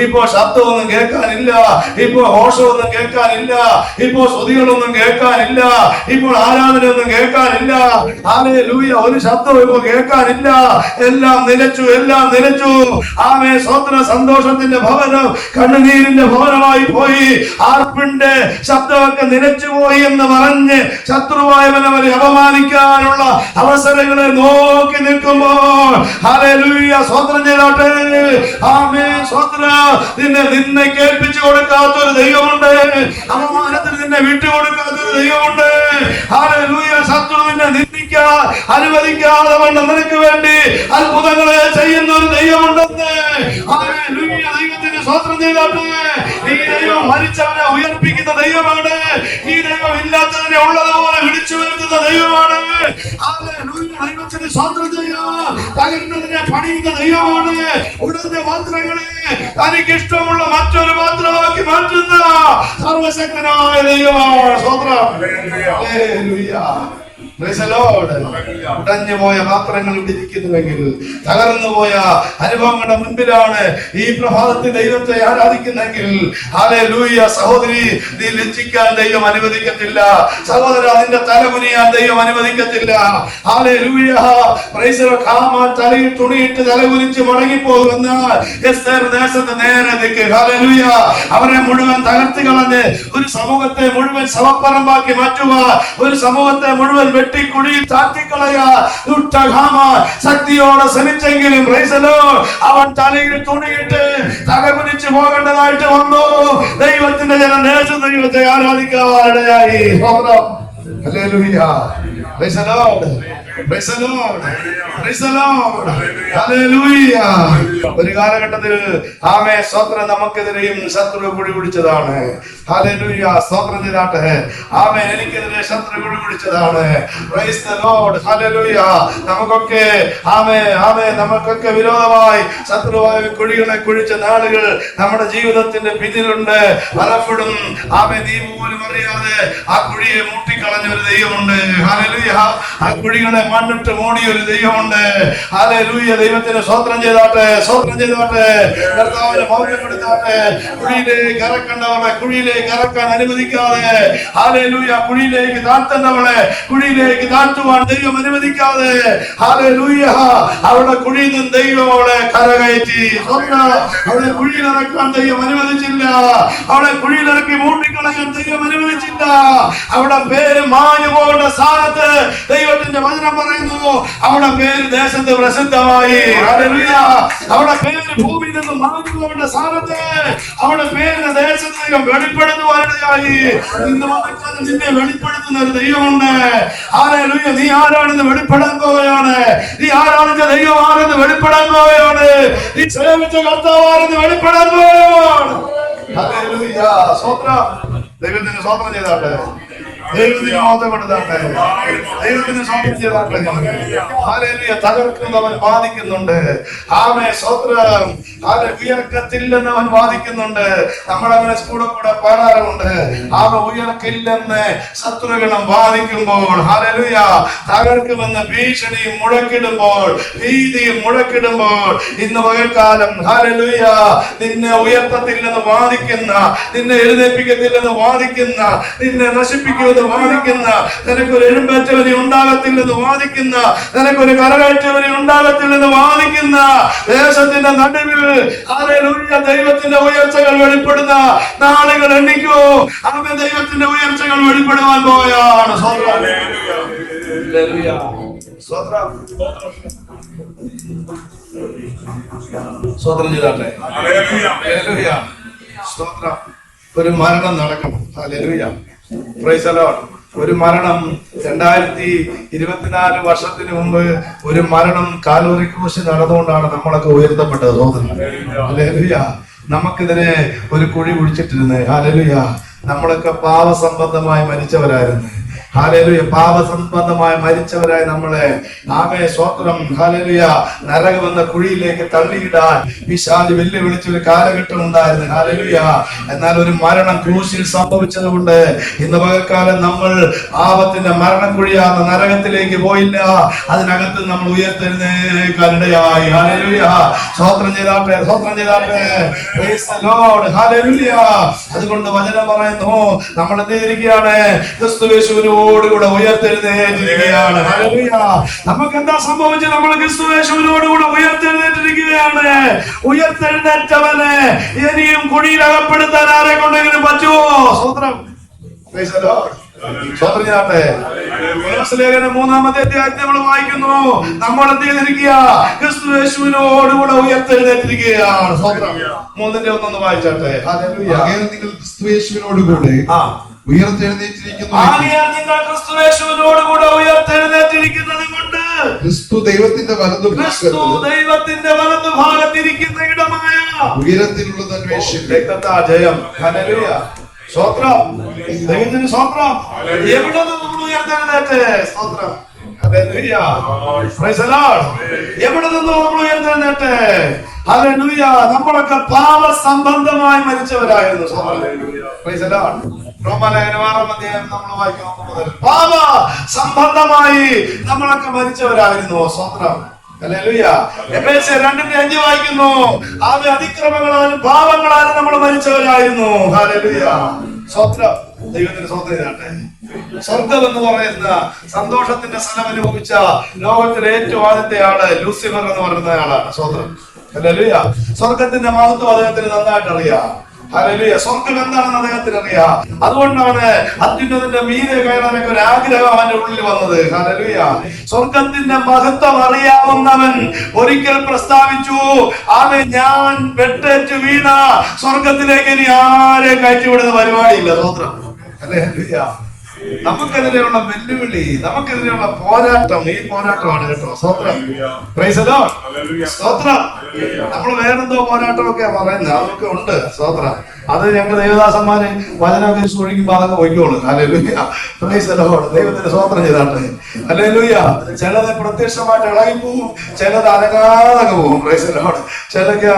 ഇപ്പൊ ശബ്ദമൊന്നും കേൾക്കാനില്ല, ഇപ്പൊ ഘോഷമൊന്നും കേൾക്കാനില്ല, ഇപ്പൊ സ്തുതികളൊന്നും കേൾക്കാനില്ല, ഇപ്പോൾ ആരാധനയൊന്നും കേൾക്കാനില്ല. ഹല്ലേലൂയ, ഒരു ശബ്ദവും ഇപ്പൊ കേൾക്കാനില്ല. എല്ലാം നിലച്ചു, എല്ലാം നിലച്ചു. ആമേൻ, സ്തോത്രം. സന്തോഷത്തിന്റെ ഭവനം കണ്ണുനീരിന്റെ ഭവനമായി പോയി, ആർപ്പിന്റെ ശബ്ദമൊക്കെ നിലച്ചുപോയി എന്ന് പറഞ്ഞ് ശത്രുവായവൻ അവരെ അപമാനിക്കാനുള്ള അവസരങ്ങളെ നോക്കി നിൽക്കുമ്പോൾ ഹല്ലേലൂയ, സ്തോത്രം ചെയ്താട്ടെ. ആമേൻ, സ്തോത്രം. നിന്നെ കേൾപ്പിച്ചു കൊടുക്കാത്തൊരു ദൈവമുണ്ട്, അപമാനത്തിന് നിന്നെ വിട്ടുകൊടുക്കാത്തൊരു ദൈവമുണ്ട്. ഹല്ലേലൂയ, ശത്രു നിന്നെ നിന്ദിക്കാൻ അനുവദിക്കാതെ വണ്ണം നിനക്ക് വേണ്ടി അത്ഭുതങ്ങളെ ചെയ്യുന്ന ഒരു ദൈവമുണ്ടെന്ന്. ഹല്ലേലൂയ, ദൈവത്തിന് സ്തോത്രം ചെയ്താട്ടെ. ഈ ദൈവം മരിച്ചവനെ ഉയർപ്പിക്കുന്ന ദൈവമാണ്. ഈ ദൈവം ഇല്ലാത്തതിനെ ഉള്ളതുപോലെ വിളിച്ചു വരുത്തുന്ന ദൈവമാണ്. ഹല്ലേലൂയ, ദൈവത്തിന് സ്തോത്രം ചെയ്യാം. തകർന്നതിനെ പണിയുന്ന ദൈവമാണ്. ഉടനെ പാത്രങ്ങളെ തനിക്ക് ഇഷ്ടമുള്ള മറ്റൊരു പാത്രമാക്കി മാറ്റുന്ന സർവശക്തനായ ദൈവമാണ്. സ്തോത്രം. ഹല്ലേലൂയ. ഉടഞ്ഞു പോയ പാത്രങ്ങൾ ഇവിടെ ഇരിക്കുന്നുവെങ്കിൽ, തകർന്നു പോയ അനുഭവങ്ങളുടെ മുൻപിലാണ് ഈ പ്രഭാതത്തിൽ ദൈവത്തെ ആരാധിക്കുന്നെങ്കിൽ, ഹല്ലേലൂയ, സഹോദരി, നീ ലജ്ജിക്കാൻ ദൈവം അനുവദിക്കത്തില്ല. സഹോദര, നിന്റെ തലകുനിയാൻ ദൈവം അനുവദിക്കത്തില്ല. ഹല്ലേലൂയ, പ്രൈസ് ദി ലോർഡ്. ഹാമാൻ തലയിൽ തുണിയിട്ട് തലകുനിച്ച് മടങ്ങിപ്പോകുന്ന എസ്തേർ ദേശത്ത് നേരെ നിൽക്കുക. ഹല്ലേലൂയ, അവരെ മുഴുവൻ തകർത്ത് കളഞ്ഞ് ഒരു സമൂഹത്തെ മുഴുവൻ ശവപ്പറമ്പാക്കി മാറ്റുക, ഒരു സമൂഹത്തെ മുഴുവൻ വെട്ടിക്കുഴിയിൽ താഴ്ത്തിക്കളയാ ശക്തിയോടെ ശ്രമിച്ചെങ്കിലും പ്രൈസ് ദി ലോർഡ്, അവൻ തലയിൽ തുണിയിട്ട് തലകുനിച്ച് പോകേണ്ടതായിട്ട് വന്നു. ദൈവത്തിന്റെ ജനം ദൈവത്തെ ആരാധിക്കാനിടയായി. ഹല്ലേലൂയ, praise the lord, praise the lord, praise the lord. ഹല്ലേലൂയ. ഒരു കാലഘട്ടത്തിൽ ആമേൻ, സ്തോത്രം, നമുക്കെതിരെയും ശത്രു കുഴി പിടിച്ചതാണ്. ഹല്ലേലൂയ, സ്തോത്രം ചെയ്താട്ടെ. ആമേൻ, എനിക്കെതിരെ ശത്രു കുഴി പിടിച്ചതാണ്. Praise the lord. ഹല്ലേലൂയ. നമുക്കൊക്കെ ആമേൻ, ആമേൻ, നമുക്കൊക്കെ വിരോധമായി ശത്രുവായ കുഴികളെ കുഴിച്ച നാളുകൾ നമ്മുടെ ജീവിതത്തിന്റെ പിന്നിലുണ്ട്. പലപ്പോഴും ആമേൻ, നീ പോലും അറിയാതെ ആ കുഴിയെ മൂട്ടിക്കളഞ്ഞ ഒരു ദൈവമുണ്ട്. ഹല്ലേലൂയ. ആ കുഴികളെ മണ്ണിട്ട് മൂടിയ ഒരു ദൈവമുണ്ട്. ഹല്ലേലൂയ. ദൈവത്തിന് സ്തോത്രം ചെയ്താട്ടെ, സ്തോത്രം ചെയ്താട്ടെ. കർത്താവിന് മൗനം കൊടുത്താട്ടെ. കുഴിയിലേക്ക് ഇറക്കേണ്ടവളെ കുഴിയിലേക്ക് ഇറക്കാൻ അനുവദിക്കാതെ, ഹല്ലേലൂയ, കുഴിയിലേക്ക് താഴ്ത്തേണ്ടവളെ കുഴിയിലേക്ക് താഴ്ത്തുവാൻ ദൈവം അനുവദിക്കാതെ, ഹല്ലേലൂയ, അവളുടെ കുഴിയിൽ നിന്ന് ദൈവം അവളെ കരകയറ്റി. അവളെ കുഴിയിലിറക്കാൻ ദൈവം അനുവദിച്ചില്ല. അവളെ കുഴിയിലിറക്കി മൂട്ടിക്കളയാൻ ദൈവം അനുവദിച്ചില്ല. അവിടെ പേര് മാഞ്ഞു പോകേണ്ട സ്ഥാനത്ത് ദൈവത്തിന്റെ വചനം പറയുന്നു, അവിടെ പേര് ദേശത്ത് പ്രസിദ്ധമായി. ഹല്ലേലൂയ. അവിടെ പേര് ഭൂമിയിൽ നിന്ന് മാഞ്ഞു പോകേണ്ട സ്ഥാനത്ത് അവിടെ പേര് ദേശത്ത് ദൈവം വെളിപ്പെടുത്തുവാനിടയായി. ഇന്ന് നിന്നെ വെളിപ്പെടുത്തുന്ന ഒരു ദൈവമുണ്ട്. ഹല്ലേലൂയ. നീ ആരാണെന്ന് വെളിപ്പെടാൻ പോവുകയാണ്. നീ ആരാണെന്ന് ദൈവം ആരെന്ന് വെളിപ്പെടാൻ പോവുകയാണ്. നീ സേവിച്ച കർത്താവ് ആരെന്ന് വെളിപ്പെടാൻ പോവുകയാണ്. ഹല്ലേലൂയ. സ്തോത്രം. ദൈവത്തിന് സ്തോത്രം ചെയ്താട്ടെ. ദൈവത്തിന് മഹത്വം കൊടുത്താട്ടെ. ദൈവത്തിന് സ്തോത്രം ചെയ്താട്ടെ. ഹല്ലേലൂയ. തകർക്കുന്നവൻ വാദിക്കുന്നുണ്ട്. ആമേൻ. സ്തോത്രം. ഉയർക്കത്തില്ലെന്ന് അവൻ വാദിക്കുന്നുണ്ട്. നമ്മളങ്ങനെ കൂടെ പാടാറുണ്ട്. ഉയർക്കില്ലെന്ന് ശത്രുഗണം വാദിക്കുമ്പോൾ, ഹല്ലേലൂയ, തകർക്കുമെന്ന് ഭീഷണിയും മുഴക്കിടുമ്പോൾ, ഭീതിയും മുഴക്കിടുമ്പോൾ, ഇന്ന് പകൽക്കാലം, ഹല്ലേലൂയ, നിന്നെ ഉയർത്തത്തില്ലെന്ന് വാദിക്കുന്ന, നിന്നെ എഴുന്നേൽപ്പിക്കത്തില്ലെന്ന് വാദിക്കുന്ന, നിന്നെ നശിപ്പിക്കുമെന്ന് വാദിക്കുന്ന, നിനക്കൊരു എഴുമ്പേറ്റവനെ ഉണ്ടാകത്തില്ലെന്ന് വാദിക്കുന്ന, നിനക്കൊരു കരകയറ്റവനെ ഉണ്ടാകത്തില്ലെന്ന് വാദിക്കുന്ന ദേശത്തിന്റെ നടുവിൽ, ഹല്ലേലൂയ, ദൈവത്തിന്റെ ഉയർച്ചകൾ വെളിപ്പെടുന്ന നാളുകൾ എണ്ണിക്കൂ. അവൻ ദൈവത്തിന്റെ ഉയർച്ചകൾ വെളിപ്പെടുവാൻ പോയാണ്. സ്തോത്രം ചെയ്താട്ടെ. സ്തോത്രം. ഒരു മരണം നടക്കും. ഹല്ലേലൂയ. Praise the Lord. ഒരു മരണം 2024 വർഷത്തിന് മുമ്പ് ഒരു മരണം കാൽവറി ക്രൂശിൽ നടന്നുകൊണ്ടാണ് നമ്മളൊക്കെ ഉയർത്തപ്പെട്ടത്. ഹല്ലേലൂയ. നമുക്കിതിനെ ഒരു കുഴി കുഴിച്ചിട്ടിരുന്നേ. ഹല്ലേലൂയ. നമ്മളൊക്കെ പാപസംബന്ധമായി മരിച്ചവരായിരുന്നു. ഹല്ലേലൂയ. പാപസംബന്ധമായി മരിച്ചവരായി നമ്മളെ, ആമേൻ, സ്തോത്രം, ഹല്ലേലൂയ, നരകമെന്ന കുഴിയിലേക്ക് തള്ളിയിടാൻ പിശാച് വെല്ലുവിളിച്ച ഒരു കാലഘട്ടം ഉണ്ടായിരുന്നു. ഹല്ലേലൂയ. എന്നാൽ ഒരു മരണം ക്രൂശിൽ സംഭവിച്ചത് കൊണ്ട് ഇന്ന് പകൽക്കാലം നമ്മൾ പാപത്തിന്റെ മരണക്കുഴിയാന്ന നരകത്തിലേക്ക് പോയില്ല. അതിനകത്ത് നമ്മൾ ഉയർത്തെഴുന്നേൽക്കാനിടയായി. ഹല്ലേലൂയ. സ്തോത്രം ചെയ്താട്ടെ, സ്തോത്രം ചെയ്താട്ടെ. Praise the lord. ഹല്ലേലൂയ. അതുകൊണ്ട് വചനം പറയുന്നു, നമ്മൾ എന്ത് ചെയ്തിരിക്കുകയാണ്? ക്രിസ്തുയേശുവിനോടുകൂടെ ഉയർത്തെഴുന്നേറ്റിരിക്കുകയാണ്. ഹല്ലേലൂയ. നമുക്ക് എന്താ സംഭവിച്ചത്? നമ്മൾ ക്രിസ്തുയേശുവിനോടുകൂടെ ഉയർത്തെഴുന്നേറ്റിരിക്കുകയാണ്. ഉയർത്തെഴുന്നേറ്റവനെ ഇനിയും കുഴിയിൽ അകപ്പെടുത്താൻ ആരെ കൊണ്ടെങ്കിലും പറ്റുമോ? സ്തോത്രം. Praise the Lord. സ്തോത്രം ചെയ്യട്ടെ. ലേഖനം 3-ാമത്തെ അധ്യായത്തിൽ നമ്മൾ വായിക്കുന്നു, നമ്മൾ എന്ത് ചെയ്തിരിക്കുക? ക്രിസ്തുയേശുവിനോടുകൂടെ ഉയർത്തെഴുന്നേറ്റിരിക്കുകയാണ്. സ്തോത്രം. 3-ന്റെ 1 വായിച്ചാട്ടെ. ഹല്ലേലൂയ. നിങ്ങൾ ക്രിസ്തുയേശുവിനോടുകൂടെ ഉയർത്തെഴുന്നേറ്റിരിക്കുന്നു. നിങ്ങൾ ക്രിസ്തുയേശുവിനോടുകൂടെ ഉയർത്തെഴുന്നേറ്റിരിക്കുന്നത് കൊണ്ട് ക്രിസ്തു ദൈവത്തിന്റെ വലതുഭാഗത്തിരിക്കുന്ന ഇടമായ ഉയരത്തിലുള്ളത് അന്വേഷിക്കും. ജയം. ഹല്ലേലൂയ. സ്തോത്രം. ദൈവത്തിന് സ്തോത്രം. എവിടെ നിന്ന് ഉയർത്തെഴുന്നേറ്റ്? സ്തോത്രം. ഹല്ലേലൂയ. Praise the lord. എവിടെ നിന്ന് നമ്മൾ ഉയർത്തെഴുന്നേറ്റ്? ഹല്ലേലൂയ. നമ്മളൊക്കെ പാപസംബന്ധമായി മരിച്ചവരായിരുന്നു. Praise the lord. റോമാലേഖനം 6-ാം അധ്യായം നമ്മൾ വായിക്കുന്നു, പാപ സംബന്ധമായി നമ്മളൊക്കെ മരിച്ചവരായിരുന്നു. സ്തോത്രം. ഹല്ലേലൂയ. എഫേസ്യർ 2:5 വായിക്കുന്നു, ആദ്യ അതിക്രമങ്ങളാലും പാപങ്ങളാലും നമ്മൾ മരിച്ചവരായിരുന്നു. ഹല്ലേലൂയ. സ്തോത്രം. ദൈവത്തിന് സ്തോത്രം ചെയ്യട്ടെ. സ്വർഗം എന്ന് പറയുന്ന സന്തോഷത്തിന്റെ സ്ഥലം അനുഭവിച്ച ലോകത്തിലെ ഏറ്റവും ആദ്യത്തെ ആള് ലൂസിഫർ എന്ന് പറയുന്ന ആളാണ്. സ്തോത്രം. ഹല്ലേലൂയ. സ്വർഗത്തിന്റെ മഹത്വം അദ്ദേഹത്തിന് നന്നായിട്ട് അറിയാം. ഹല്ലേലൂയ. സ്വർഗം എന്താണെന്ന് അദ്ദേഹത്തിന് അറിയാം. അതുകൊണ്ടാണ് അത്യുന്നതന്റെ മീതെ കയറാനൊക്കെ ഒരു ആഗ്രഹം അവന്റെ ഉള്ളിൽ വന്നത്. ഹല്ലേലൂയ. സ്വർഗത്തിന്റെ മഹത്വം അറിയാവുന്നവൻ ഒരിക്കൽ പ്രസ്താവിച്ചു, ഞാൻ വെട്ടേറ്റ് വീണ സ്വർഗത്തിലേക്ക് ഇനി ആരെ കയറ്റിവിടുന്ന പരിപാടിയില്ല. സ്തോത്രം. ഹല്ലേലൂയ. നമുക്കെതിരെയുള്ള വെല്ലുവിളി, നമുക്കെതിരെയുള്ള പോരാട്ടം, ഈ പോരാട്ടമാണ് കേട്ടോ. സ്തോത്രം. Praise the Lord. സ്തോത്രം. നമ്മൾ വേറെന്തോ പോരാട്ടമൊക്കെ പറയുന്നത്, അതൊക്കെ ഉണ്ട്. സ്തോത്രം. അത് ഞങ്ങൾ ദേവദാസന്മാര് വചനമൊക്കെ ഒഴിക്കുമ്പോ അതൊക്കെ പോയിക്കോളൂ. Hallelujah, praise the lord. ദൈവത്തിന് സ്തോത്രം ചെയ്താട്ടെ. ഹല്ലേലൂയ. ചിലത് പ്രത്യക്ഷമായിട്ട് ഇളകി പോവും, ചിലത് അനങ്ങാതെ പോവും. Price the Lord. ചിലക്ക്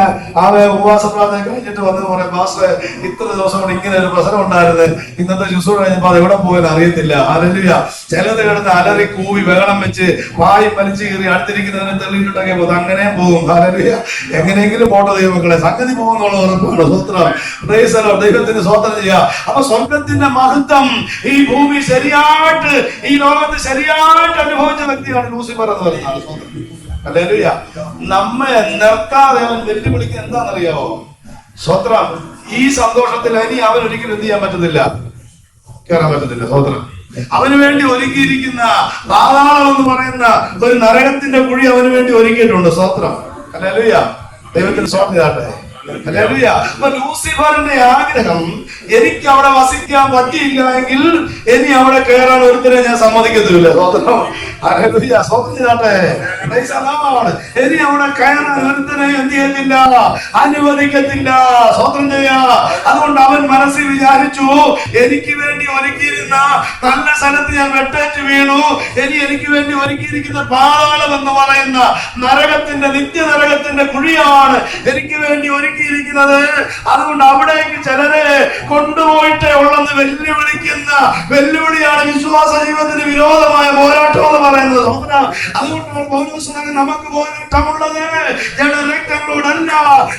ഉപവാസ പ്രാർത്ഥന കഴിഞ്ഞിട്ട് വന്ന് പറയും, പാസ്റ്റർ ഇത്ര ദിവസം കൊണ്ട് ഇങ്ങനെ ഒരു പ്രശ്നം ഉണ്ടായിരുന്നു, ഇന്നത്തെ ശുശ്രൂഷ കഴിഞ്ഞപ്പോ അത് എവിടെ പോയെന്ന് അറിയത്തില്ല. ഹല്ലേലൂയ. ചിലത് കിടന്ന് അലറി കൂവി ബഹളം വെച്ച് വായി വലിച്ചു കീറി അടുത്തിരിക്കുന്നതിനെ തെളിഞ്ഞിട്ടൊക്കെ പോകും. അങ്ങനെ പോകും. ഹല്ലേലൂയ. എങ്ങനെയെങ്കിലും പോട്ടെ ദൈവമക്കളെ, സംഗതി പോകുന്നുള്ള ഉറപ്പാണ്. സ്വത്രം. Price the lord. ദൈവത്തിന് സ്വതന്ത്രം ചെയ്യുക. അപ്പൊ സ്വർഗത്തിന്റെ മഹത്വം ഈ ഭൂമി ശരിയായിട്ട്, ഈ ലോകത്ത് ശരിയായിട്ട് അനുഭവിച്ച വ്യക്തിയാണ് ലൂസിഫർ എന്ന് പറയുന്ന ആൾ. ഹല്ലേലൂയ. നമ്മെ നിർത്താതെ അവൻ വെല്ലുവിളിക്കുക എന്താണെന്നറിയാവോ? സ്വത്രം. ഈ സന്തോഷത്തിൽ ഇനി അവൻ ഒരിക്കലും എന്ത് ചെയ്യാൻ പറ്റത്തില്ല, കയറാൻ പറ്റത്തില്ല. സ്വത്രം. അവന് വേണ്ടി ഒരുക്കിയിരിക്കുന്ന പാതാളം എന്ന് പറയുന്ന ഒരു നരകത്തിന്റെ കുഴി അവന് വേണ്ടി ഒരുക്കിയിട്ടുണ്ട്. സ്വത്രം. ഹല്ലേലൂയ. ദൈവത്തിന് സ്തോത്രം ചെയ്യട്ടെ. ഹല്ലേലൂയ. അപ്പൊ ലൂസിഫറിന്റെ ആഗ്രഹം, എനിക്ക് അവിടെ വസിക്കാൻ പറ്റിയില്ല എങ്കിൽ ഇനി അവിടെ കയറാൻ ഒരുത്തരെ ഞാൻ സമ്മതിക്കത്തില്ല. സ്വതന്ത്രം. ഹല്ലേലൂയ. സ്വതന്ത്രം ചെയ്യട്ടെ. ഇനി അവിടെ കയറാൻ ഒരുത്തരെ എന്ത് ചെയ്യുന്നില്ല, അനുവദിക്കത്തില്ല. സ്വതന്ത്രം ചെയ്യാ. അതുകൊണ്ട് അവൻ മനസ്സിൽ വിചാരിച്ചു, എനിക്ക് വേണ്ടി ഒരുക്കിയിരുന്ന നല്ല സ്ഥലത്ത് ഞാൻ വെട്ടേറ്റ് വീണു, ഇനി എനിക്ക് വേണ്ടി ഒരുക്കിയിരിക്കുന്ന പാതാളം എന്ന് പറയുന്ന നരകത്തിന്റെ, നിത്യനരകത്തിന്റെ കുഴിയാണ് എനിക്ക് വേണ്ടി ഒരുക്കിയിരിക്കുന്നത്. അതുകൊണ്ട് അവിടേക്ക് ചിലരെ കൊണ്ടുപോയിട്ടേ ഉള്ളെന്ന് വെല്ലുവിളിക്കുന്ന വെല്ലുവിളിയാണ് വിശ്വാസ ജീവിതത്തിന് വിരോധമായ പോരാട്ടം എന്ന് പറയുന്നത്. അതുകൊണ്ടാണ് പൗലോസ് നമുക്ക് പോരാട്ടമുള്ളത് ജനരക്തങ്ങളോടല്ല,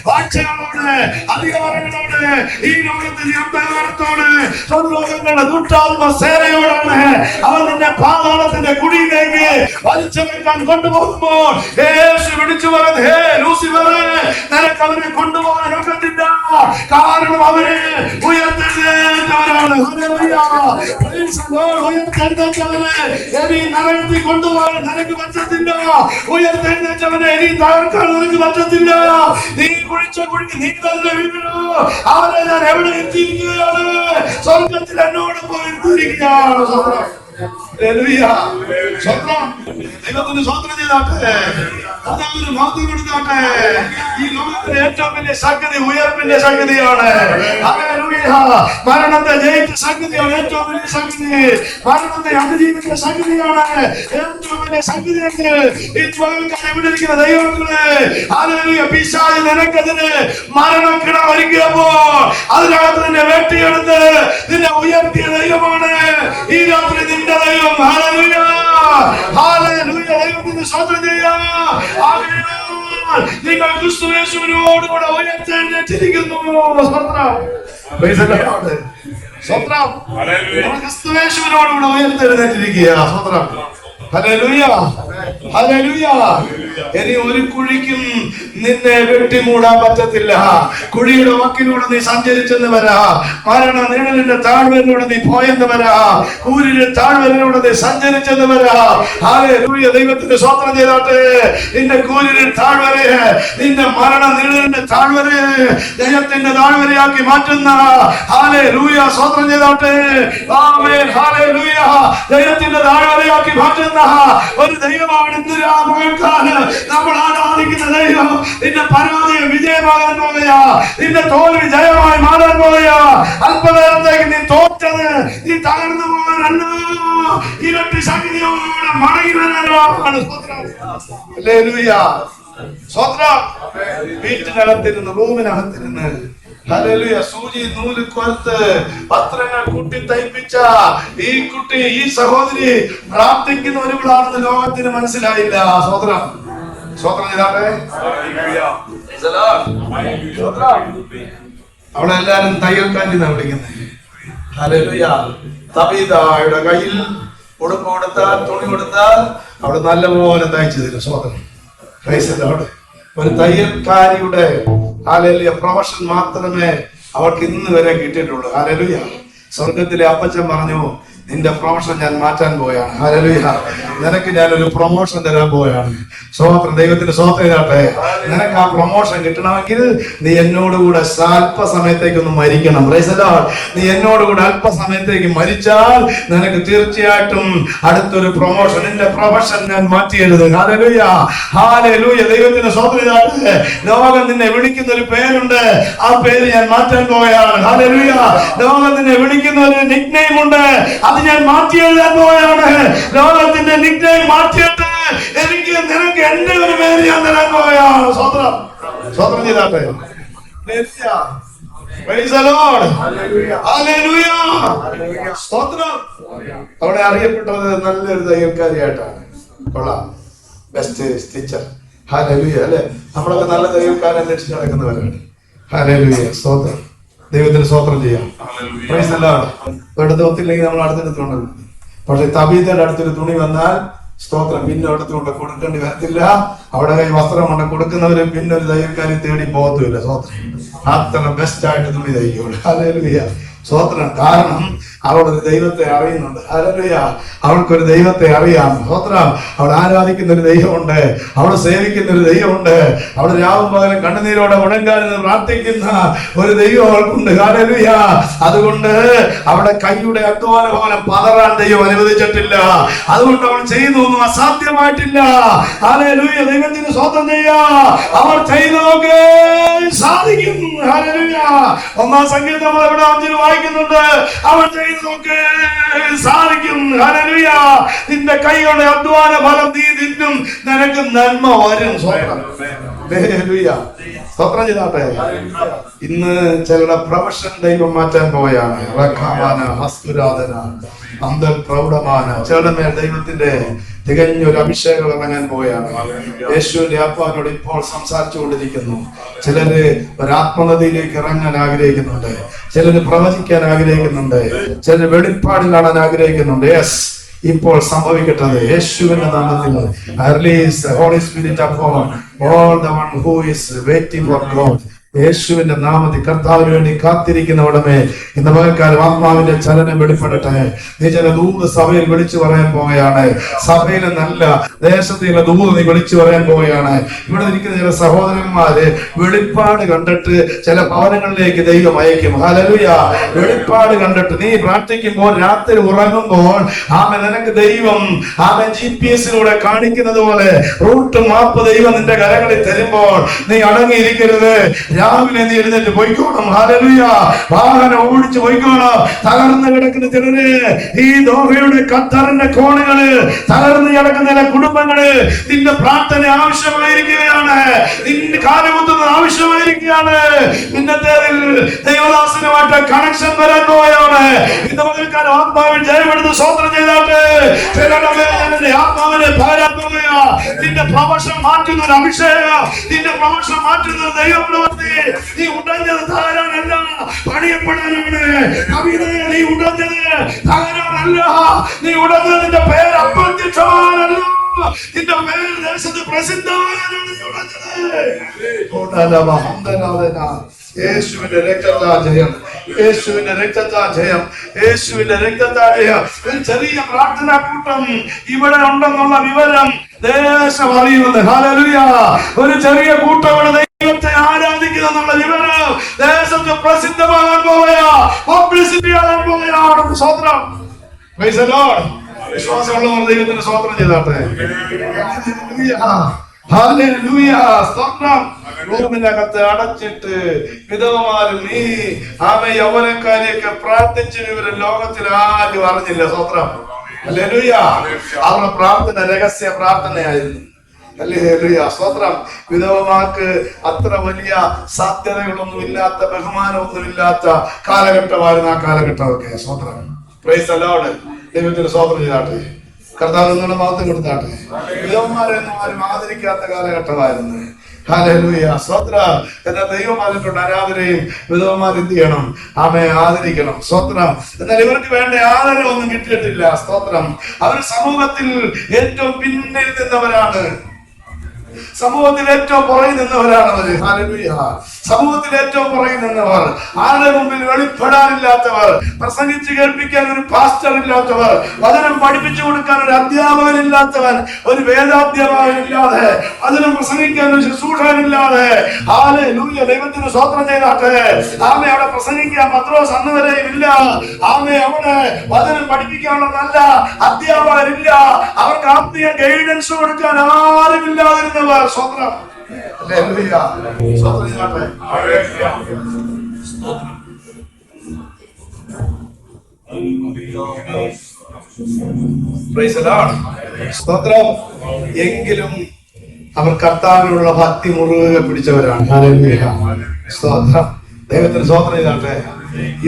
വാഴ്ചകളോട്, അധികാരങ്ങളോട്, ഈ ലോകത്തിന്റെ അന്ധകാരത്തോട്, സ്വർലോകങ്ങളുടെ ദുഷ്ടാത്മ സേനയോടാണ്. അവൻ നിന്നെ പാതാളത്തിന്റെ കുടിയിലേക്ക് വലിച്ചു വെക്കാൻ കൊണ്ടുപോകുമ്പോൾ യേശു വിളിച്ചു പറഞ്ഞു, ഹേ ലൂസിഫറേ, നിനക്ക് അവനെ കൊണ്ടുപോകാൻ ഒക്കത്തില്ല. കാരണം അവന് ഉയർത്തെഴുന്നേറ്റവരാണ്. ഉയർത്തെഴുന്നേറ്റവന് ഇനി നരകത്തിൽ കൊണ്ടുപോകാൻ നിനക്ക് പറ്റത്തില്ല. ഉയർത്തെഴുന്നേറ്റവനെ ഇനി തകർക്കാൻ നിനക്ക് പറ്റത്തില്ല. നീ കുഴിച്ച കുഴിക്ക് നീ തന്നെ വീണു. അവനെ ഞാൻ എവിടെ എത്തിയിരിക്കുകയാണ്? സ്വർഗത്തിൽ എന്നോട് പോയിരിക്കുകയാണ്. ദൈവത്തിന് സ്വന്തം ചെയ്താട്ടെ. അതൊരു മഹത്വം കൊടുത്താട്ടെ. ഈ ലോകത്തിലെ ഏറ്റവും വലിയ ശക്തി ഉയർപ്പിന്റെ ശക്തിയാണ്. മരണത്തെ ജയിച്ച ശക്തിയാണ് ഏറ്റവും വലിയ ശക്തി. മരണത്തെ അതിജീവിച്ച ശക്തിയാണ് ഏറ്റവും വലിയ ശക്തി. എവിടെ ഇരിക്കുന്ന ദൈവങ്ങളെ, ഹല്ലേലൂയ. പിശാച് നിനക്കെതിരെ മരണക്കിട ഒരുക്കിയപ്പോൾ അതിനകത്ത് നിന്നെ വെട്ടിയെടുത്ത് നിന്നെ ഉയർത്തിയ ദൈവമാണ് ഈ രാത്രി നിന്റെ ദൈവം. ഹല്ലേലൂയ. ഹല്ലേലൂയ. ദൈവത്തിന് സ്തോത്രം ചെയ്യാം. നിങ്ങൾ ക്രിസ്തുയേശുവിനോടുകൂടെ ഉയർത്തെഴുന്നേറ്റിരിക്കുന്നു. ക്രിസ്തുയേശുവിനോടുകൂടെ ഉയർത്തെഴുന്നേറ്റിരിക്കുക. സ്വത്രം. ഹല്ലേലൂയ. ഹല്ലേലൂയ. ഇനി ഒരു കുഴിക്കും നിന്നെ വെട്ടിമൂടാൻ പറ്റത്തില്ല. കുഴിയുടെ വക്കിലൂടെ നീ സഞ്ചരിച്ചെന്ന് വരാ, മരണ നിഴലിന്റെ താഴ്വരയിലൂടെ നീ പോയെന്ന് വരാ, കൂരിന്റെ താഴ്വരയിലൂടെ നീ സഞ്ചരിച്ചെന്ന് വരാ. ഹല്ലേലൂയ. ദൈവത്തിന്റെ സ്തോത്രം ചെയ്താട്ടെ. നിന്റെ കൂരിന്റെ താഴ്വരയെ, നിന്റെ മരണ നിഴലിന്റെ താഴ്വരയെ ദൈവത്തിന്റെ താഴ്വരയാക്കി മാറ്റുന്ന, ഹല്ലേലൂയ, സ്തോത്രം ചെയ്താട്ടെ. ആമേൻ. ഹല്ലേലൂയ. ദൈവത്തിന്റെ താഴ്വരയാക്കി മാറ്റുന്ന ഒരു ദൈവമാണ് ഇന്ന് പകൽക്കാലം നമ്മൾ ആരാധിക്കുന്ന ദൈവം. നിന്റെ പരാജയം വിജയമാകാൻ പോകുകയാ, നിന്റെ തോൽവി ജയമായി മാറാൻ പോകുകയാ. അല്പനേരത്തേക്ക് നീ തോറ്റത്, നീ തകർന്നു പോകാനല്ല, ഇരട്ടി ശക്തിയോടെ മടങ്ങി വരാനാണ്. ഹല്ലേലൂയ. സ്വത്രം. വീട്ടിനകത്തിരുന്ന്, റൂമിനകത്തിരുന്ന്, ഹല്ലേലൂയ, സൂചി നൂല് കോർത്ത് പത്രങ്ങൾ കൂട്ടി തയ്പ്പിച്ച ഈ കുട്ടി, ഈ സഹോദരി പ്രാർത്ഥിക്കുന്ന ഒരുവളാണെന്ന് ലോകത്തിന് മനസ്സിലായില്ല. സ്വത്രം. സ്വത്രം ചെയ്താട്ടെ. അവിടെ എല്ലാരും തയ്യൽക്കാരിന്നാ വിളിക്കുന്നത്. ഹല്ലേലൂയ. തബീതയുടെ കയ്യിൽ ഉടുപ്പ് കൊടുത്താൽ, തുണി കൊടുത്താൽ അവിടെ നല്ലപോലെ തയ്ച്ചു തരും. സ്വത്രം. ഒരു തയ്യൽക്കാരിയുടെ ഹല്ലേലൂയ പ്രൊഫഷൻ മാത്രമേ അവർക്ക് ഇന്ന് വരെ കിട്ടിയിട്ടുള്ളൂ. ഹല്ലേലൂയ. സ്വർഗത്തിലെ അപ്പച്ചൻ പറഞ്ഞു, നിന്റെ പ്രൊമോഷൻ ഞാൻ മാറ്റാൻ പോവുകയാണ്. ഹല്ലേലൂയ. നിനക്ക് ഞാനൊരു പ്രൊമോഷൻ തരാൻ പോവുകയാണ്. സ്വോത്രം, ദൈവത്തിന്റെ സ്വോത്രം ചെയ്താട്ടെ. നിനക്ക് ആ പ്രൊമോഷൻ കിട്ടണമെങ്കിൽ നീ എന്നോടുകൂടെ അല്പസമയത്തേക്കൊന്ന് മരിക്കണം. Price the Lord. നീ എന്നോടുകൂടെ അല്പസമയത്തേക്ക് മരിച്ചാൽ നിനക്ക് തീർച്ചയായിട്ടും അടുത്തൊരു പ്രൊമോഷൻ, നിന്റെ പ്രൊഫഷൻ ഞാൻ മാറ്റിയെഴുതും. Hallelujah, hallelujah. ദൈവത്തിന്റെ സ്വോത്രം ചെയ്താട്ടെ. ലോകം നിന്നെ വിളിക്കുന്ന ഒരു പേരുണ്ട്, ആ പേര് ഞാൻ മാറ്റാൻ പോവുകയാണ്. ഹല്ലേലൂയ. ലോകം നിന്നെ വിളിക്കുന്ന ഒരു നിക്നെയിം ഉണ്ട്, അത് ഞാൻ മാറ്റി എഴുതാൻ പോവുകയാണ്. ലോകത്തിന്റെ നിക്നെയിം മാറ്റിയിട്ട് എനിക്ക് നിനക്ക് എന്റെ ഒരു പേര് ഞാൻ തരാൻ പോവുകയാണ്. സ്വോത്രം, സ്വോത്രം ചെയ്താട്ടെ. Praise the Lord. Hallelujah. സ്തോത്രം. അവിടെ അറിയപ്പെട്ടത് നല്ലൊരു തയ്യൽക്കാരിയായിട്ടാണ്. കൊള്ളാം, ബെസ്റ്റ് സ്റ്റിച്ചർ. ഹല്ലേലൂയ. അല്ലെ, നമ്മളൊക്കെ നല്ല തയ്യൽക്കാരെ അന്വേഷിച്ച് നടക്കുന്നവരാണ്. ഹല്ലേലൂയ. സ്തോത്രം, ദൈവത്തിന് സ്തോത്രം ചെയ്യാം. Price the Lord. ഇവിടുത്തെ ഒത്തില്ലെങ്കിൽ നമ്മൾ അടുത്തെടുത്തുകൊണ്ടല്ലോ. പക്ഷെ തബീതയുടെ അടുത്തൊരു തുണി വന്നാൽ സ്തോത്രം, പിന്നെ അവിടുത്തെ കൊണ്ട് കൊടുക്കേണ്ടി വരത്തില്ല. അവിടെ കൈ വസ്ത്രം കൊണ്ട് കൊടുക്കുന്നവര് പിന്നെ ഒരു തയ്യൽക്കാരി തേടി പോകത്തുമില്ല. സ്തോത്രം, അത്ര ബെസ്റ്റ് ആയിട്ട് തുണി തയ്ക്കുള്ളൂ. ഹല്ലേലൂയ. സ്തോത്രം. കാരണം അവളൊരു ദൈവത്തെ അറിയുന്നുണ്ട്. ഹല്ലേലൂയ. അവൾക്കൊരു ദൈവത്തെ അറിയാം. സ്തോത്രം. അവൾ ആരാധിക്കുന്ന ഒരു ദൈവമുണ്ട്, അവൾ സേവിക്കുന്ന ഒരു ദൈവമുണ്ട്, അവൾ രാവും പകലും കണ്ണുനീരോടെ മുടങ്ങാതെ പ്രാർത്ഥിക്കുന്ന ഒരു ദൈവം അവൾക്കുണ്ട്. ഹല്ലേലൂയ. അതുകൊണ്ട് അവളുടെ കൈയുടെ അധ്വാന പോലെ പതറാൻ ദൈവം അനുവദിച്ചിട്ടില്ല. അതുകൊണ്ട് അവൾ ചെയ്യുന്നൊന്നും അസാധ്യമായിട്ടില്ല. ഹല്ലേലൂയ. ദൈവത്തിന് സ്തോത്രം ചെയ്യാ. അവർ ചെയ്തതൊക്കെ സാധിക്കും. ഹല്ലേലൂയ. 1-ാം സങ്കീർത്തനം നമ്മൾ ഇവിടെ 5 വായിക്കുന്നുണ്ട്. അവൻ ചെയ്തതൊക്കെ സാധിക്കും. ഹല്ലേലൂയ. നിന്റെ കൈയുടെ അധ്വാന ഫലം നീ തിന്നും, നിനക്ക് നന്മ വരും. ഹല്ലേലൂയ. സ്തോത്രം ചെയ്താട്ടെ. ഇന്ന് ചിലരുടെ പ്രൊഫഷൻ ദൈവം മാറ്റാൻ പോവുകയാണ്. റഖാമാന, ഹസ്തുരാധന, അന്തർപ്രൗഢമാന. ചിലരുടെ മേൽ ദൈവത്തിന്റെ തികഞ്ഞൊരു അഭിഷേകം ഇറങ്ങാൻ പോവുകയാണ്. യേശുവിന്റെ ആത്മാവിനോട് ഇപ്പോൾ സംസാരിച്ചു കൊണ്ടിരിക്കുന്നു. ചിലര് ഒരാത്മനദിയിലേക്ക് ഇറങ്ങാൻ ആഗ്രഹിക്കുന്നുണ്ട്, ചിലര് പ്രവചിക്കാൻ ആഗ്രഹിക്കുന്നുണ്ട്, ചിലര് വെളിപ്പാടിൽ കാണാൻ ആഗ്രഹിക്കുന്നുണ്ട്. യെസ്, ഇപ്പോൾ സംഭവിക്കട്ടത് യേശുവിന്റെ നാമത്തിൽ. I release the Holy Spirit upon all the one who is waiting for God. യേശുവിന്റെ നാമത്തിൽ കർത്താവിന് വേണ്ടി കാത്തിരിക്കുന്നവിടമേ ഇന്ന് പകൽക്കാലം ആത്മാവിന്റെ ചലനം വെളിപ്പെടട്ടെ. നീ ചില ദൂത് സഭയിൽ വിളിച്ചു പറയാൻ പോവുകയാണ്. സഭയിൽ നല്ല ദേശത്തിലുള്ള ദൂത് നീ വിളിച്ചു പറയാൻ പോവുകയാണ്. ഇവിടെ ഇരിക്കുന്ന ചില സഹോദരന്മാര് വെളിപ്പാട് കണ്ടിട്ട് ചില ഭവനങ്ങളിലേക്ക് ദൈവം അയക്കും. ഹല്ലേലൂയ. വെളിപ്പാട് കണ്ടിട്ട് നീ പ്രാർത്ഥിക്കുമ്പോൾ, രാത്രി ഉറങ്ങുമ്പോൾ ആമേൻ, നിനക്ക് ദൈവം ആമേൻ GPS-ലൂടെ കാണിക്കുന്നത് പോലെ റൂട്ട് മാപ്പ് ദൈവം നിന്റെ കരങ്ങളിൽ തരുമ്പോൾ നീ അടങ്ങിയിരിക്കരുത്. രാവിലെ നീ എഴുന്നേറ്റ് പോയിക്കോണം. ഹല്ലേലൂയ. വാഹനം ഓടിച്ചു പോയിക്കോണം. തകർന്നു കിടക്കുന്ന ചിലര്, ഈ ദോഹയുടെ ഖത്തറിന്റെ കോണുകള് തകർന്നു കിടക്കുന്ന ചില കുടുംബങ്ങള്, നിന്റെ പ്രാർത്ഥന ആവശ്യമായിരിക്കുകയാണ്, നിന്റെ കാലുകുത്തുന്നത് ആവശ്യമായിരിക്കുകയാണ്. ഇന്നത്തേതിൽ ദൈവദാസനുമായിട്ട് കണക്ഷൻ വരാൻ പോവുകയാണ്. ഇന്ന് പകൽക്കാലം ആത്മാവിൽ ജയമെടുത്ത് സ്വോത്രം ചെയ്താട്ട് ചിലരുടെ ആത്മാവിനെ പകരാൻ പോവുക. നിന്റെ പ്രൊഫഷൻ മാറ്റുന്ന ഒരു അഭിഷേകം, നിന്റെ പ്രൊഫഷൻ മാറ്റുന്ന ദൈവം. നീ ഉടഞ്ഞത് തകരാനല്ല, പണിയപ്പെടാനാണ്. കവിതയെ നീ ഉടഞ്ഞത് തകരാനല്ല, നീ ഉടഞ്ഞത് നിന്റെ പേര് അപ്രത്യക്ഷമാകാനല്ല, നിന്റെ പേര് ദേശത്ത് പ്രസിദ്ധമാകാനാണ് നീ ഉടഞ്ഞത്. യേശുവിന്റെ രക്തത്താ ജയം, യേശുവിന്റെ രക്തത്താ ജയം, യേശുവിന്റെ രക്തത്താ ജയം. ഒരു ചെറിയ പ്രാർത്ഥനാ കൂട്ടം ഇവിടെ ഉണ്ടെന്നുള്ള വിവരം ദേശം അറിയുന്നത്. ഹല്ലേലൂയ. ഒരു ചെറിയ കൂട്ടം ഇവിടെ ദൈവത്തെ ആരാധിക്കുന്നുള്ള വിവരം ദേശത്ത് പ്രസിദ്ധമാകാൻ പോവുകയാ, പബ്ലിസിറ്റി ആകാൻ പോവുകയാണ്. സ്തോത്രം. Praise the Lord. വിശ്വാസമുള്ളവർ ദൈവത്തിന് സ്തോത്രം ചെയ്താട്ടെ. ഹല്ലേലൂയ. സ്തോത്രം. റൂമിനകത്ത് അടച്ചിട്ട് വിധവമാരും നീ യൗവനക്കാരെയൊക്കെ പ്രാർത്ഥിച്ച വിവരം ലോകത്തിൽ ആരും അറിഞ്ഞില്ല. സ്തോത്രം. ഹല്ലേലൂയ. അവരുടെ പ്രാർത്ഥന രഹസ്യ പ്രാർത്ഥനയായിരുന്നു. ഹല്ലേലൂയ. സ്തോത്രം. വിധവമാർക്ക് അത്ര വലിയ സാധ്യതകളൊന്നും ഇല്ലാത്ത, ബഹുമാനമൊന്നുമില്ലാത്ത കാലഘട്ടമായിരുന്നു ആ കാലഘട്ടമൊക്കെ. സ്തോത്രം. Praise the lord. ദൈവത്തിന് സ്തോത്രം ചെയ്താട്ടെ. കർത്താവ് നിങ്ങളുടെ മഹത്വം കൊടുത്താട്ടെ. വിധവന്മാരെയൊന്നും ആരും ആദരിക്കാത്ത കാലഘട്ടമായിരുന്നു. ഹല്ലേലൂയ. സ്തോത്രം. എന്നാൽ ദൈവം അതിട്ടുണ്ട് ആരാധനയും വിധവന്മാർ എന്ത് ചെയ്യണം? ആമയെ ആദരിക്കണം. സ്തോത്രം. എന്നാൽ ഇവർക്ക് വേണ്ട ആദരവൊന്നും കിട്ടിയിട്ടില്ല. സ്തോത്രം. അവർ സമൂഹത്തിൽ ഏറ്റവും പിന്നിൽ നിന്നവരാണ്, സമൂഹത്തിൽ ഏറ്റവും പുറകിൽ നിന്നവരാണ് അവര്. ഹല്ലേലൂയ. സമൂഹത്തിൽ ഏറ്റവും പുറകിൽ നിന്നവർ, ആരുടെ മുമ്പിൽ വെളിപ്പെടാനില്ലാത്തവർ, പ്രസംഗിച്ച് കേൾപ്പിക്കാൻ ഒരു പാസ്റ്റർ ഇല്ലാത്തവർ, വചനം പഠിപ്പിച്ചു കൊടുക്കാൻ ഒരു അധ്യാപകൻ ഇല്ലാത്തവൻ, ഒരു വേദാധ്യാപകൻ ഇല്ലാതെ, വചനം പ്രസംഗിക്കാൻ ഒരു ശുശ്രൂഷകനില്ലാതെ, ഹല്ലേലൂയ, ദൈവത്തിന് സ്തോത്രം ചെയ്താട്ടെ. ആമേ, അവിടെ പ്രസംഗിക്കാൻ പത്രോസ് അന്ന് വരെയും ഇല്ല. ആമേ, അവിടെ വചനം പഠിപ്പിക്കാനുള്ള നല്ല അധ്യാപകരില്ല. അവർക്ക് ആത്മീയ ഗൈഡൻസ് കൊടുക്കാൻ ആരുമില്ലാതിരുന്നവർ. സ്തോത്രം, ഹല്ലേലൂയ, സ്തോത്രം ചെയ്താട്ടെ. Praise the Lord. സ്തോത്രം. എങ്കിലും അവർ കർത്താവിനുള്ള ഭക്തി മുറുകെ പിടിച്ചവരാണ്. ഹല്ലേലൂയ, സ്തോത്രം. ദൈവത്തിന് സ്തോത്രം ചെയ്താട്ടെ.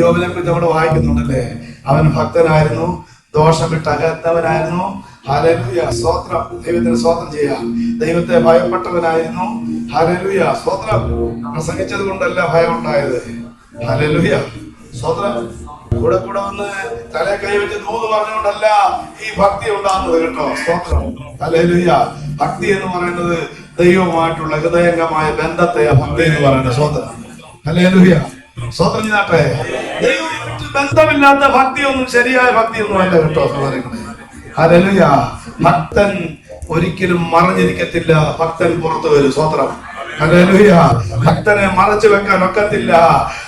യോബിനെ കുറിച്ച് നമ്മൾ വായിക്കുന്നുണ്ടല്ലേ, അവൻ ഭക്തനായിരുന്നു, ദോഷം വിട്ട് അകന്നവനായിരുന്നു. ഹല്ലേലൂയ, സ്തോത്രം. ദൈവത്തിന് സ്തോത്രം ചെയ്യാം. ദൈവത്തെ ഭയപ്പെട്ടവനായിരുന്നു. ഹല്ലേലൂയ, സ്തോത്രം. പ്രസംഗിച്ചത് കൊണ്ടല്ല ഭയം ഉണ്ടായത്. ഹല്ലേലൂയ, സ്തോത്രം. കൂടെ കൂടെ വന്ന് തലേ കൈവച്ച് ദൂത് പറഞ്ഞുകൊണ്ടല്ല ഈ ഭക്തി ഉണ്ടാകുന്നത് കേട്ടോ. സ്തോത്രം, ഹല്ലേലൂയ. ഭക്തി എന്ന് പറയുന്നത് ദൈവവുമായിട്ടുള്ള ഹൃദയംഗമായ ബന്ധത്തെ ഭക്തി എന്ന് പറയുന്നത്. സ്തോത്രം, ഹല്ലേലൂയ, സ്തോത്രം ചെയ്താട്ടെ. ദൈവവുമായിട്ട് ബന്ധമില്ലാത്ത ഭക്തിയൊന്നും ശരിയായ ഭക്തിയൊന്നും അല്ല കേട്ടോ സഹോദരങ്ങളെ. ഹല്ലേലൂയ. ഭക്തൻ ഒരിക്കലും മറഞ്ഞിരിക്കത്തില്ല, ഭക്തൻ പുറത്തു വരും. സ്തോത്രം, ഹല്ലേലൂയ. ഭക്തനെ മറച്ചു വെക്കാൻ ഒക്കത്തില്ല.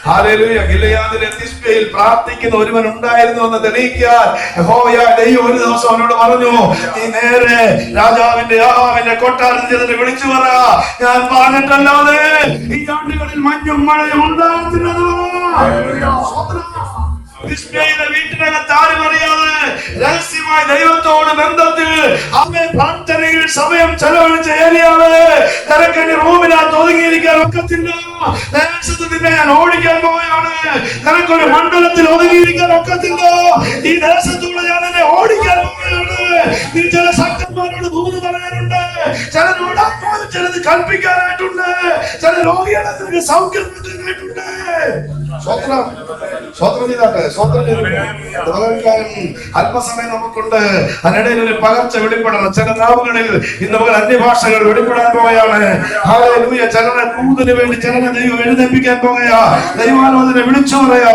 ഹല്ലേലൂയ. ഗിലെയാദിലെ തിസ്ബയിൽ പ്രാർത്ഥിക്കുന്ന ഒരുവൻ ഉണ്ടായിരുന്നു എന്ന് തെളിയിക്കാൻ യഹോവയായ ദൈവം ഒരു ദിവസം അവനോട് പറഞ്ഞു, നീ നേരെ രാജാവിന്റെ യാഹാവിന്റെ കൊട്ടാരത്തിൽ ചെന്നിട്ട് വിളിച്ചു പറ, ഞാൻ പറഞ്ഞിട്ടല്ലാതെ ഈ ആണ്ടുകളിൽ മഞ്ഞും മഴയും ഉണ്ടാകുന്നത്. വീട്ടിനകത്ത് ആരും അറിയാതെ രഹസ്യമായി ദൈവത്തോട് ബന്ധത്തിൽ അവൻ പ്രാർത്ഥനയിൽ സമയം ചെലവഴിച്ച ഏരിയാവ് നിനക്ക് റൂമിനകത്ത് ഒതുങ്ങിയിരിക്കാൻ ഒക്കത്തില്ല. ദേശത്ത് ഞാൻ ഓടിക്കാൻ പോവുകയാണ്. നിനക്കൊരു മണ്ഡലത്തിൽ ഒതുങ്ങിയിരിക്കാൻ ഒക്കത്തില്ല. ഈ ദേശത്തൂടെ ഞാൻ എന്നെ ഓടിക്കാൻ പോവുകയാണ്. നീ ചില ശക്തന്മാരോട് ദൂത് പറയാനുണ്ട്, ചിലരോട് ചിലത് കൽപ്പിക്കാനായിട്ടുണ്ട്, ചില രോഗികളെ നിനക്ക് സൗഖ്യം നൽകാനായിട്ടുണ്ട്. സ്വത്രം, സ്വത്രം ചെയ്താട്ടെ, സ്വത്രം അല്പസമയം നമുക്കുണ്ട്. അതിനിടയിൽ ഒരു പകർച്ച വെളിപ്പെടണം. ചില നാവുകളിൽ ഇന്ന് മുതൽ അന്യഭാഷകൾ വെളിപ്പെടാൻ പോവുകയാണ്. ഹല്ലേലൂയ. ചിലരെ ദൂതിന് വേണ്ടി ചിലരെ ദൈവം എഴുന്നേൽപ്പിക്കാൻ പോവുകയാ. ദൈവാലോചന വിളിച്ചു പറയാ.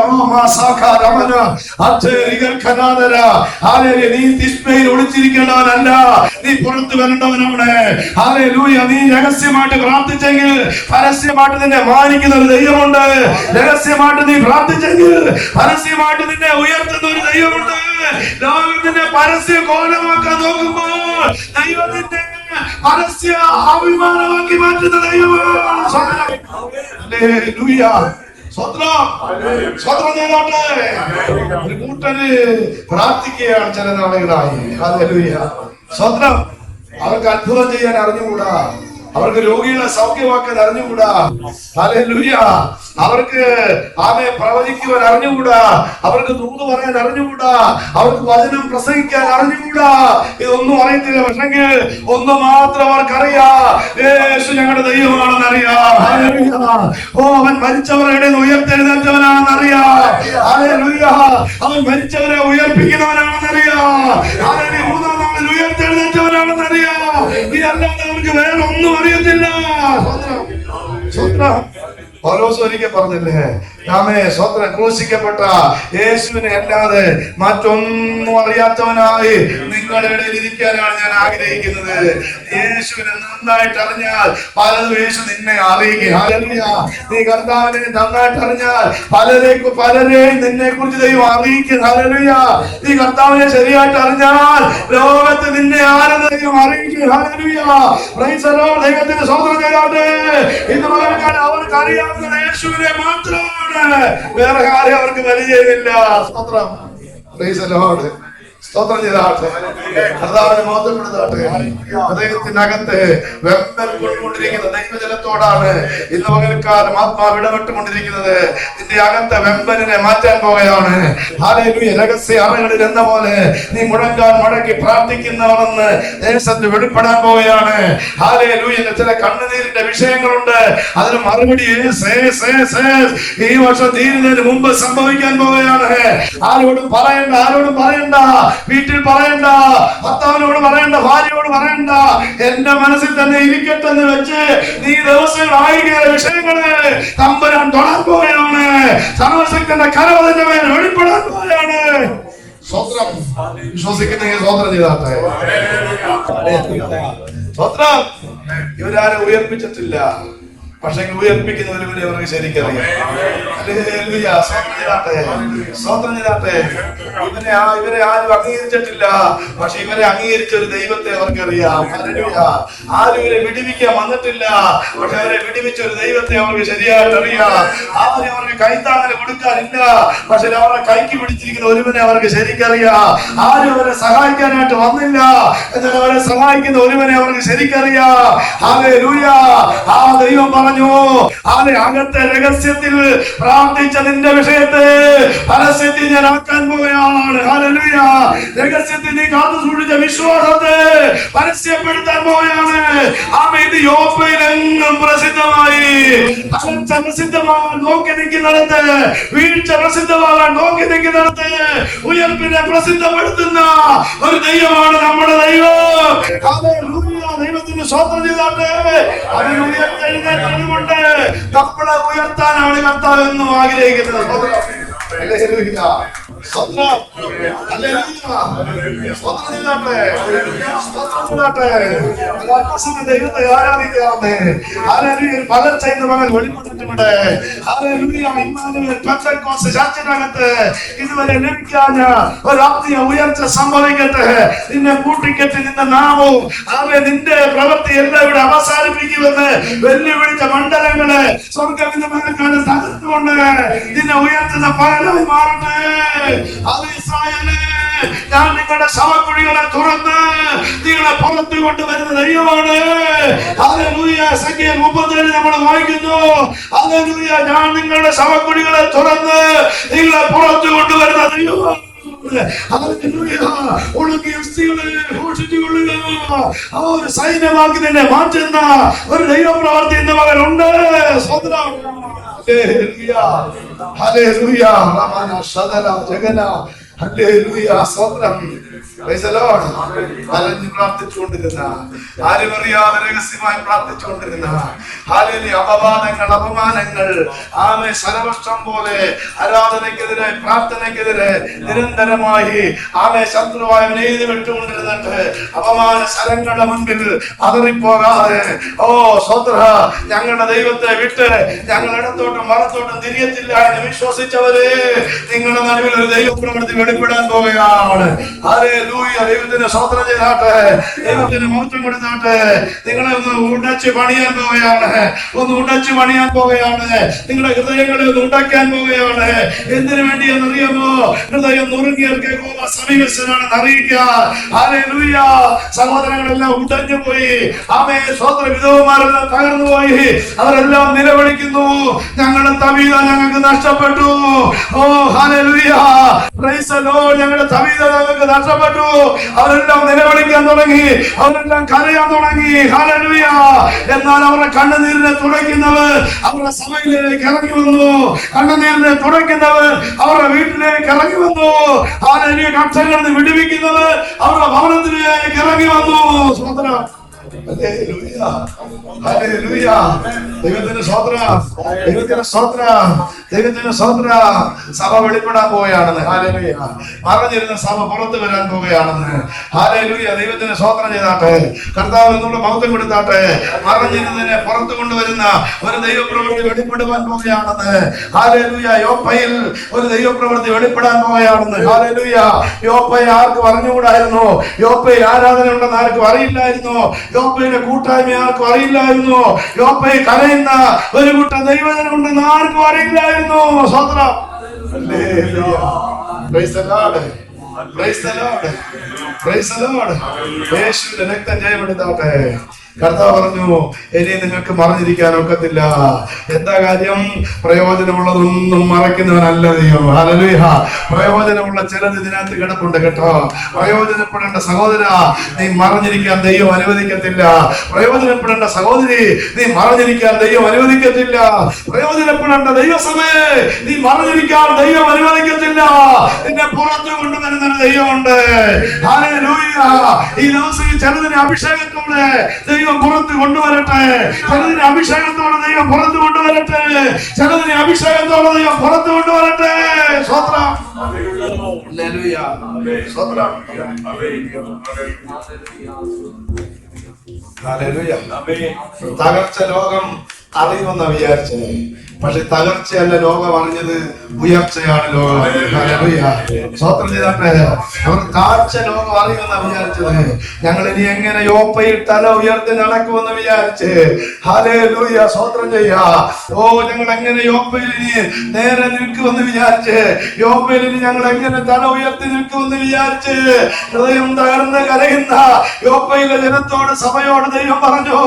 നീ തിസ്ബയിൽ ഒളിച്ചിരിക്കേണ്ടവനല്ല, നീ പുറത്തു വരേണ്ടവനാണ്. ഹല്ലേലൂയ. നീ രഹസ്യമായിട്ട് പ്രാർത്ഥിച്ചെങ്കിൽ പരസ്യമായിട്ട് നിന്നെ മാനിക്കുന്ന ഒരു ദൈവമുണ്ട്. രഹസ്യമായിട്ട് നീ പ്രാർത്ഥിച്ചെങ്കിൽ പരസ്യമായിട്ട് നിന്നെ ഉയർത്തുന്ന ഒരു ദൈവമുണ്ട്. ലോകത്തിന്റെ പരസ്യ കോലമാക്കാൻ നോക്കുമ്പോൾ ദൈവത്തിന്റെ പരസ്യ അഭിമാനമാക്കി മാറ്റുന്ന ദൈവമാണ്. ഹല്ലേലൂയ. സ്വത്രം, സ്വത്രം ചെയ്തോട്ടെ. ഒരു കൂട്ടര് പ്രാർത്ഥിക്കുകയാണ് ചില നാളുകളായി. ഹല്ലേലൂയ, സ്വത്രം. അവർക്ക് അത്ഭുതം ചെയ്യാൻ അറിഞ്ഞുകൂടാ, അവർക്ക് രോഗികളെ സൗഖ്യമാക്കാൻ അറിഞ്ഞുകൂടാ. ഹല്ലേലൂയ. അവർക്ക് ആമേ പ്രവചിക്കുവാൻ അറിഞ്ഞുകൂടാ, അവർക്ക് ദൂത് പറയാൻ അറിഞ്ഞുകൂടാ, അവർക്ക് വചനം പ്രസംഗിക്കാൻ അറിഞ്ഞുകൂടാ. ഇതൊന്നും അറിയത്തില്ല. പക്ഷെങ്കിൽ ഒന്ന് മാത്രം അവർക്കറിയാം, യേശു ഞങ്ങളുടെ ദൈവമാണെന്ന് അറിയാം. ഹല്ലേലൂയ. ഓ, അവൻ മരിച്ചവരുടെ ഉയർത്തെഴുന്നേറ്റവനാണെന്ന് അറിയാം. ഹല്ലേലൂയ. അവൻ മരിച്ചവരെ ഉയർപ്പിക്കുന്നവനാണെന്ന് അറിയാം. ഹല്ലേലൂയ. മൂന്നാം നാളിൽ ഉയർത്തെഴുന്നേറ്റവനാണെന്ന് അറിയാം. ഇതല്ലാതെ അവർക്ക് വേറെ ഒന്നും അറിയത്തില്ല. പൗലോസ് ഒരിക്കൽ പറഞ്ഞില്ലേ, ആമേ, സ്വത്രം, ക്രൂശിക്കപ്പെട്ട യേശുവിനെ അല്ലാതെ മറ്റൊന്നും അറിയാത്തവനായി നിങ്ങളുടെ ഇടയിൽ ഇരിക്കാനാണ് ഞാൻ ആഗ്രഹിക്കുന്നത്. യേശുവിനെ നന്നായിട്ട് അറിഞ്ഞാൽ പലതും യേശു നിന്നെ അറിയിക്കും. ഹല്ലേലൂയ. നീ കർത്താവിനെ നന്നായിട്ട് അറിഞ്ഞാൽ പലരെയും നിന്നെ കുറിച്ച് ദൈവം അറിയിക്കും. ഹല്ലേലൂയ. നീ കർത്താവിനെ ശരിയായിട്ട് അറിഞ്ഞാൽ ലോകത്ത് നിന്നെ ആരെന്ന് ദൈവം അറിയിക്കും. ഹല്ലേലൂയ. Praise the lord. ദൈവത്തിന് സ്തോത്രം ചെയ്യട്ടെ. ഇന്ന് മുതൽ അവർക്ക് അറിയാവുന്നത് യേശുവിനെ മാത്രമാണ്, വേറെ കാര്യം അവർക്ക് പരിചയമില്ല. സ്തോത്രം, പ്രൈസ് ദി ലോർഡ്. സ്തോത്രം ചെയ്താട്ടെ. കർത്താവിനെ മഹത്വപ്പെടുത്താട്ടെ. ഹൃദയത്തിനകത്ത് വെമ്പൽ കൊണ്ടുകൊണ്ടിരിക്കുന്ന ദൈവജനത്തോടാണ് ഇന്ന് പകൽക്കാലം ആത്മാവ് ഇടപെട്ടുകൊണ്ടിരിക്കുന്നത്. നിന്റെ അകത്തെ വെമ്പലിനെ മാറ്റാൻ പോവുകയാണ്. ഹല്ലേലൂയ. രഹസ്യ അറകളിൽ എന്ന പോലെ നീ മുഴങ്കാൽ മടക്കി പ്രാർത്ഥിക്കുന്നവരെന്ന് ദേശത്ത് വെളിപ്പെടാൻ പോവുകയാണ്. ഹല്ലേലൂയ. ചില കണ്ണുനീരിന്റെ വിഷയങ്ങളുണ്ട്, അതിന് മറുപടി ഈ വർഷം തീരുന്നതിന് മുമ്പ് സംഭവിക്കാൻ പോവുകയാണ്. ആരോടും പറയണ്ട, ആരോടും പറയണ്ട. വീട്ടിൽ പറയണ്ട, ഭർത്താവിനോട് പറയണ്ട, ഭാര്യയോട് പറയണ്ട, എന്റെ മനസ്സിൽ തന്നെ ഇരിക്കട്ടെ എന്ന് വെച്ച് നീ ദിവസങ്ങളായിരിക്കുന്ന വിഷയങ്ങള് തമ്പുരാൻ തൊടാൻ പോവുകയാണ്. സർവശക്തന്റെ കരവതിന്റെ മേൽ വെളിപ്പെടാൻ പോവുകയാണ്. സ്വത്രം വിശ്വസിക്കുന്നെങ്കിൽ സ്വത്രം ചെയ്താട്ടെ. സ്വത്രം ഇവരാരും ഉയർപ്പിച്ചിട്ടില്ല, പക്ഷെ ഉയർപ്പിക്കുന്നവരെ അവർക്ക് ശരിക്കറിയാം. സ്വന്തം ചെയ്താട്ടെ. ഇവരെ ആരും അംഗീകരിച്ചിട്ടില്ല, പക്ഷെ ഇവരെ അംഗീകരിച്ച ഒരു ദൈവത്തെ അവർക്കറിയാം. ആരും ഇവരെ വിടിവിക്കാൻ വന്നിട്ടില്ല, പക്ഷെ അവരെ വിടിവിച്ച ഒരു ദൈവത്തെ അവർക്ക് ശരിയായിട്ട് അറിയാം. ആരും അവർക്ക് കൈത്താങ്ങല് കൊടുക്കാനില്ല, പക്ഷെ അവരുടെ കൈക്ക് പിടിച്ചിരിക്കുന്ന ഒരുവനെ അവർക്ക് ശരിക്കറിയാം. ആരും അവരെ സഹായിക്കാനായിട്ട് വന്നില്ല, എന്നാൽ അവരെ സഹായിക്കുന്ന ഒരുവനെ അവർക്ക് ശരിക്കറിയാം. ഹല്ലേലൂയ. ആ ദൈവം പറഞ്ഞു, അകത്തെ രഹസ്യത്തിൽ പ്രാർത്ഥിച്ച നിന്റെ വിഷയത്തെ പരസ്യത്തിൽ ഞാൻ ആക്കാൻ പോവുകയാണ്. ഹല്ലേലൂയ. രഹസ്യത്തിൽ നീ കാത്തു സൂക്ഷിച്ച വിശ്വാസത്തെ പരസ്യപ്പെടുത്താൻ പോവുകയാണ്. ഇത് യോപ്പയിലെങ്ങും പ്രസിദ്ധമായി. പ്രസിദ്ധമാകാൻ നോക്കി നിൽക്കുന്നിടത്ത്, വീഴ്ച പ്രസിദ്ധമാകാൻ നോക്കി നിൽക്കുന്നിടത്ത് ഉയർപ്പിനെ പ്രസിദ്ധപ്പെടുത്തുന്ന ഒരു ദൈവമാണ് നമ്മുടെ ദൈവം. ഹല്ലേലൂയ. ദൈവത്തിന് സ്വന്തം ചെയ്താട്ടെ. അതിന് ഉയർത്തെഴുന്നേറ്റ് കൊണ്ട് നമ്മളെ ഉയർത്താനാണ് കർത്താവ് എന്നും ആഗ്രഹിക്കുന്നത്. പലർച്ചയുടെ മകൻ വെളിപ്പെട്ടിട്ടുണ്ട്. ഇതുവരെ ലഭിക്കാഞ്ഞ ഒരാത്മീയ ഉയർച്ച സംഭവിക്കട്ടെ. നിന്നെ കൂട്ടിക്കെട്ടി നിന്റെ നാമവും നിന്റെ പ്രവൃത്തി എല്ലാം ഇവിടെ അവസാനിപ്പിക്കുമെന്ന് വെല്ലുവിളിച്ച മണ്ഡലങ്ങളെ സ്വർഗത്തിന്റെ മകൾക്കാണ് തകർത്തുകൊണ്ട് നിന്നെ ഉയർത്തുന്ന പകലായി മാറട്ടെ. ഞാൻ നിങ്ങളുടെ ശവക്കുഴികളെ തുറന്ന് നിങ്ങളെ പുറത്തു കൊണ്ടുവരുന്ന ദൈവമാണ്. ഹല്ലേലൂയ. സംഖ്യയിൽ 37 നമ്മൾ വായിക്കുന്നു. ഹല്ലേലൂയ. ഞാൻ നിങ്ങളുടെ ശവക്കുഴികളെ തുറന്ന് നിങ്ങളെ പുറത്തു കൊണ്ടുവരുന്ന ദൈവമാണ്. ഒരു സൈന്യമാക്കി തന്നെ മാറ്റുന്ന ഒരു ദൈവപ്രവർത്തി എന്ന മകനുണ്ട്. പ്രാർത്ഥിച്ചുകൊണ്ടിരുന്ന, ആരും അറിയാതെ രഹസ്യമായി പ്രാർത്ഥിച്ചുകൊണ്ടിരുന്ന അപമാനങ്ങൾ, അപമാനങ്ങൾ ശരവർഷം പോലെ ആരാധനയ്ക്കെതിരെ, പ്രാർത്ഥനയ്ക്കെതിരെ നിരന്തരമായി ശത്രുവായവൻ എഴുതി വിട്ടുകൊണ്ടിരുന്നിട്ട് അപമാന ശരങ്ങളുടെ മുൻപിൽ പതറിപ്പോകാതെ, സ്വത്ര ഞങ്ങളുടെ ദൈവത്തെ വിട്ട് ഞങ്ങൾ ഇടത്തോട്ടും വലത്തോട്ടും തിരിയത്തില്ല എന്ന് വിശ്വസിച്ചവരെ നിങ്ങളുടെ നടുവിൽ ഒരു ദൈവപ്രവൃത്തി വെളിപ്പെടാൻ പോവുകയാണ്. ഹല്ലേലൂയ. ദൈവത്തിന് സ്തോത്രം ചെയ്താട്ടെ. ദൈവത്തിന് മഹത്വം കൊടുത്താട്ടെ. നിങ്ങളെ ഒന്ന് ഉടച്ച് പണിയാൻ പോവുകയാണ്. നിങ്ങളുടെ ഹൃദയങ്ങളെ ഒന്ന് ഉണ്ടാക്കാൻ പോവുകയാണ്. എന്തിനു വേണ്ടി എന്നറിയാമോ? ഹൃദയം നുറുങ്ങിയവർക്ക് സമീപസ്ഥനാണെന്ന് അറിയിക്കാൻ. ഹല്ലേലൂയ. സഹോദരങ്ങളെല്ലാം ഉടഞ്ഞു പോയി. സ്വതന്ത്ര വിധവമാരെല്ലാം തകർന്നു പോയി. അവരെല്ലാം നിലവിളിക്കുന്നു, ഞങ്ങളുടെ തവീത ഞങ്ങൾക്ക് നഷ്ടപ്പെട്ടു. ഹല്ലേലൂയ. Praise the Lord. ഞങ്ങളുടെ തവീത ഞങ്ങൾക്ക് നഷ്ടപ്പെട്ടു. അവരെല്ലാം നിലവിളിക്കാൻ തുടങ്ങി, അവരെല്ലാം കരയാൻ തുടങ്ങി. ഹല്ലേലൂയ. എന്നാൽ അവരുടെ കണ്ണുനീരിനെ തുടയ്ക്കുന്നവർ അവരുടെ സഭയിലേക്ക് ഇറങ്ങി വന്നു. കണ്ണുനീരിനെ തുടയ്ക്കുന്നവർ അവരുടെ വീട്ടിലേക്ക് ഇറങ്ങി വന്നു. ഹല്ലേലൂയ. കഷ്ടങ്ങളിൽ വിടുവിക്കുന്നവർ അവരുടെ ഭവനത്തിലേക്ക് ഇറങ്ങി വന്നു. സ്വതന്ത്രം. ദൈവത്തിന് സ്തോത്രം. സഭ വെളിപ്പെടാൻ പോവുകയാണെന്ന്. മറഞ്ഞിരുന്ന സഭ പുറത്തു വരാൻ പോവുകയാണെന്ന്. ഹല്ലേലൂയ. ദൈവത്തിന് സ്തോത്രം ചെയ്താട്ടെ. കർത്താവ് എന്നുള്ള മഹത്വം കൊടുത്താട്ടെ. മറഞ്ഞിരുന്നതിനെ പുറത്തു കൊണ്ടുവരുന്ന ഒരു ദൈവപ്രവൃത്തി വെളിപ്പെടുവാൻ പോവുകയാണെന്ന്. ഹല്ലേലൂയ. യോപ്പയിൽ ഒരു ദൈവപ്രവൃത്തി വെളിപ്പെടാൻ പോവുകയാണെന്ന്. ഹല്ലേലൂയ. യോപ്പയെ ആർക്കും അറിഞ്ഞുകൂടായിരുന്നു. യോപ്പയിൽ ആരാധന ഉണ്ടെന്ന് ആർക്കും അറിയില്ലായിരുന്നു. യോപ്പയുടെ കൂട്ടായ്മ ആർക്കും അറിയില്ലായിരുന്നു. യോപ്പയിൽ കരയുന്ന ഒരു കൂട്ടം ദൈവജനം ഉണ്ടെന്ന് ആർക്കും അറിയില്ലായിരുന്നു. സ്വതന്ത്രം. യേശുവിന്റെ രക്തം ജയമെടുത്താട്ടെ. കർത്താവ് പറഞ്ഞു, ഇനി നിങ്ങൾക്ക് മറഞ്ഞിരിക്കാൻ ഒക്കത്തില്ല. എന്താ കാര്യം? പ്രയോജനമുള്ളതൊന്നും മറയ്ക്കുന്നവനല്ല ദൈവം. ഹല്ലേലൂയ. പ്രയോജനമുള്ള ചിലത് ഇതിനകത്ത് കിടപ്പുണ്ട് കേട്ടോ. പ്രയോജനപ്പെടേണ്ട സഹോദര, നീ മറഞ്ഞിരിക്കാൻ ദൈവം അനുവദിക്കത്തില്ല. പ്രയോജനപ്പെടേണ്ട സഹോദരി, നീ മറഞ്ഞിരിക്കാൻ ദൈവം അനുവദിക്കത്തില്ല. പ്രയോജനപ്പെടേണ്ട ദൈവസമേ, നീ മറഞ്ഞിരിക്കാൻ ദൈവം അനുവദിക്കത്തില്ല. നിന്നെ പുറത്തു കൊണ്ടുവരുന്നൊരു ദൈവമുണ്ട്. ഹല്ലേലൂയ. ഈ ദിവസം ചിലതിനെ അഭിഷേകത്തോടെ ദൈവം പുറത്ത് കൊണ്ടുവരട്ടെ. ചിലതിനെ അഭിഷേകത്തോടെ ദൈവം പുറത്ത് കൊണ്ടുവരട്ടെ. ചിലതിനെ അഭിഷേകത്തോടെ ദൈവം പുറത്ത് കൊണ്ടുവരട്ടെ. സ്തോത്രം. ഹല്ലേലൂയ. സ്തോത്രം. ഹല്ലേലൂയ. തകർച്ച ലോകം അറിയുമെന്ന വിചാരിച്ചത്, പക്ഷെ തകർച്ചയല്ല ലോകം അറിഞ്ഞത്, ഉയർച്ചയാണ് ലോകം അറിഞ്ഞത്. ഹല്ലേലൂയ. സ്തോത്രം ചെയ്തട്ടെ. അവർ താഴ്ച ലോകം അറിയുമെന്ന വിചാരിച്ചത്. ഞങ്ങൾ ഇനി എങ്ങനെ യോപ്പയിൽ തല ഉയർത്തി നടക്കുമെന്ന് വിചാരിച്ച്. ഹല്ലേലൂയ. സ്തോത്രം ചെയ്യാ. ഓ, ഞങ്ങൾ എങ്ങനെ യോപ്പയിൽ ഇനി നേരെ നിൽക്കുമെന്ന് വിചാരിച്ച്. യോപ്പയിൽ ഇനി ഞങ്ങൾ എങ്ങനെ തല ഉയർത്തി നിൽക്കുമെന്ന് വിചാരിച്ച് ഹൃദയം തകർന്ന് കരയുന്ന യോപ്പയിലെ ജനത്തോട്, സഭയോട് ദൈവം പറഞ്ഞു,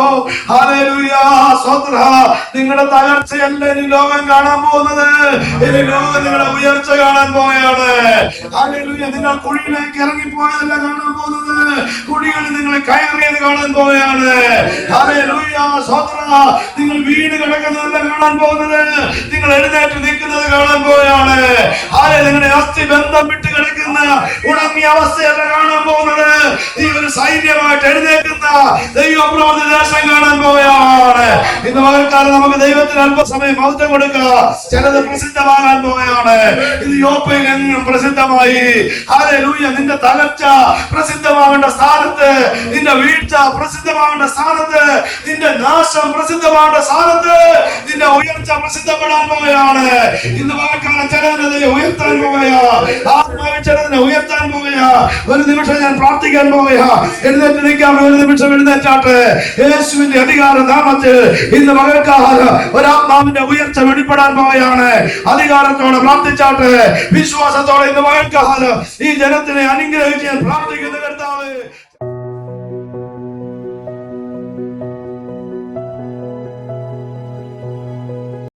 ഹല്ലേലൂയ. സ്തോത്രം. നിങ്ങളുടെ തകർച്ചയല്ല ഇനി ലോകം കാണാൻ പോകുന്നത്. ഇനി ലോകം നിങ്ങളുടെ ഉയർച്ച കാണാൻ പോവുകയാണ്. ഹല്ലേലൂയ. നിങ്ങൾ കുഴിയിലേക്ക് ഇറങ്ങിപ്പോയതല്ല കാണാൻ പോകുന്നത്, കുഴികളിൽ നിങ്ങൾ കയറിയത് കാണാൻ പോവുകയാണ്. ഹല്ലേലൂയ. സ്തോത്രം. നിങ്ങൾ വീട് കിടക്കുന്നതല്ല കാണാൻ പോകുന്നത്, നിങ്ങൾ എഴുന്നേറ്റ് നിൽക്കുന്നത് കാണാൻ പോവുകയാണ്. നിങ്ങളുടെ അസ്ഥി ബന്ധം വിട്ട് കിടക്കുന്ന ഉണങ്ങിയ അവസ്ഥയല്ല കാണാൻ പോകുന്നത്, നീ ഒരു സൈന്യമായിട്ട് എഴുന്നേൽക്കുന്ന ദൈവപ്രവൃത്തി ദേശം കാണാൻ പോവുകയാണ്. ഇന്ന് പകൽക്കാലം നമുക്ക് ദൈവത്തിന് അല്പസമയം മഹത്വം കൊടുക്കുക. ചിലത് പ്രസിദ്ധമാകാൻ പോവുകയാണ്. ഇത് യോപ്പയിൽ എങ്ങും പ്രസിദ്ധമായി. ഹല്ലേലൂയ. നിന്റെ തകർച്ച പ്രസിദ്ധമാകേണ്ട സ്ഥാനത്ത്, നിന്റെ വീഴ്ച പ്രസിദ്ധമാകേണ്ട സ്ഥാനത്ത്, നിന്റെ നാശം പ്രസിദ്ധമാകേണ്ട സ്ഥാനത്ത് നിന്റെ ഉയർച്ച പ്രസിദ്ധപ്പെടാൻ പോവുകയാണ്. ഇന്ന് പകൽക്കാലം ചിലതിനെ ഉയർത്താൻ പോവുകയാ. ആത്മാവിൽ ചിലതിനെ ഉയർത്താൻ പോവുകയാ. ഒരു നിമിഷം ഞാൻ പ്രാർത്ഥിക്കാൻ പോവുകയാ. എഴുന്നേറ്റ് നിൽക്കാൻ ഒരു നിമിഷം എഴുന്നേറ്റാട്ടെ. യേശുവിന്റെ അധികാര നാമത്തിൽ ഇന്ന് പകൽക്കാലം ഒരാത്മാവിന്റെ ഉയർച്ച വെളിപ്പെടാൻ പോവുകയാണ്. അധികാരത്തോടെ പ്രാർത്ഥിച്ചാട്ടെ. വിശ്വാസത്തോടെ ഇന്ന് പകൽക്കാലം ഈ ജനത്തിനെ അനുഗ്രഹിച്ച് ഞാൻ പ്രാർത്ഥിക്കുന്നു.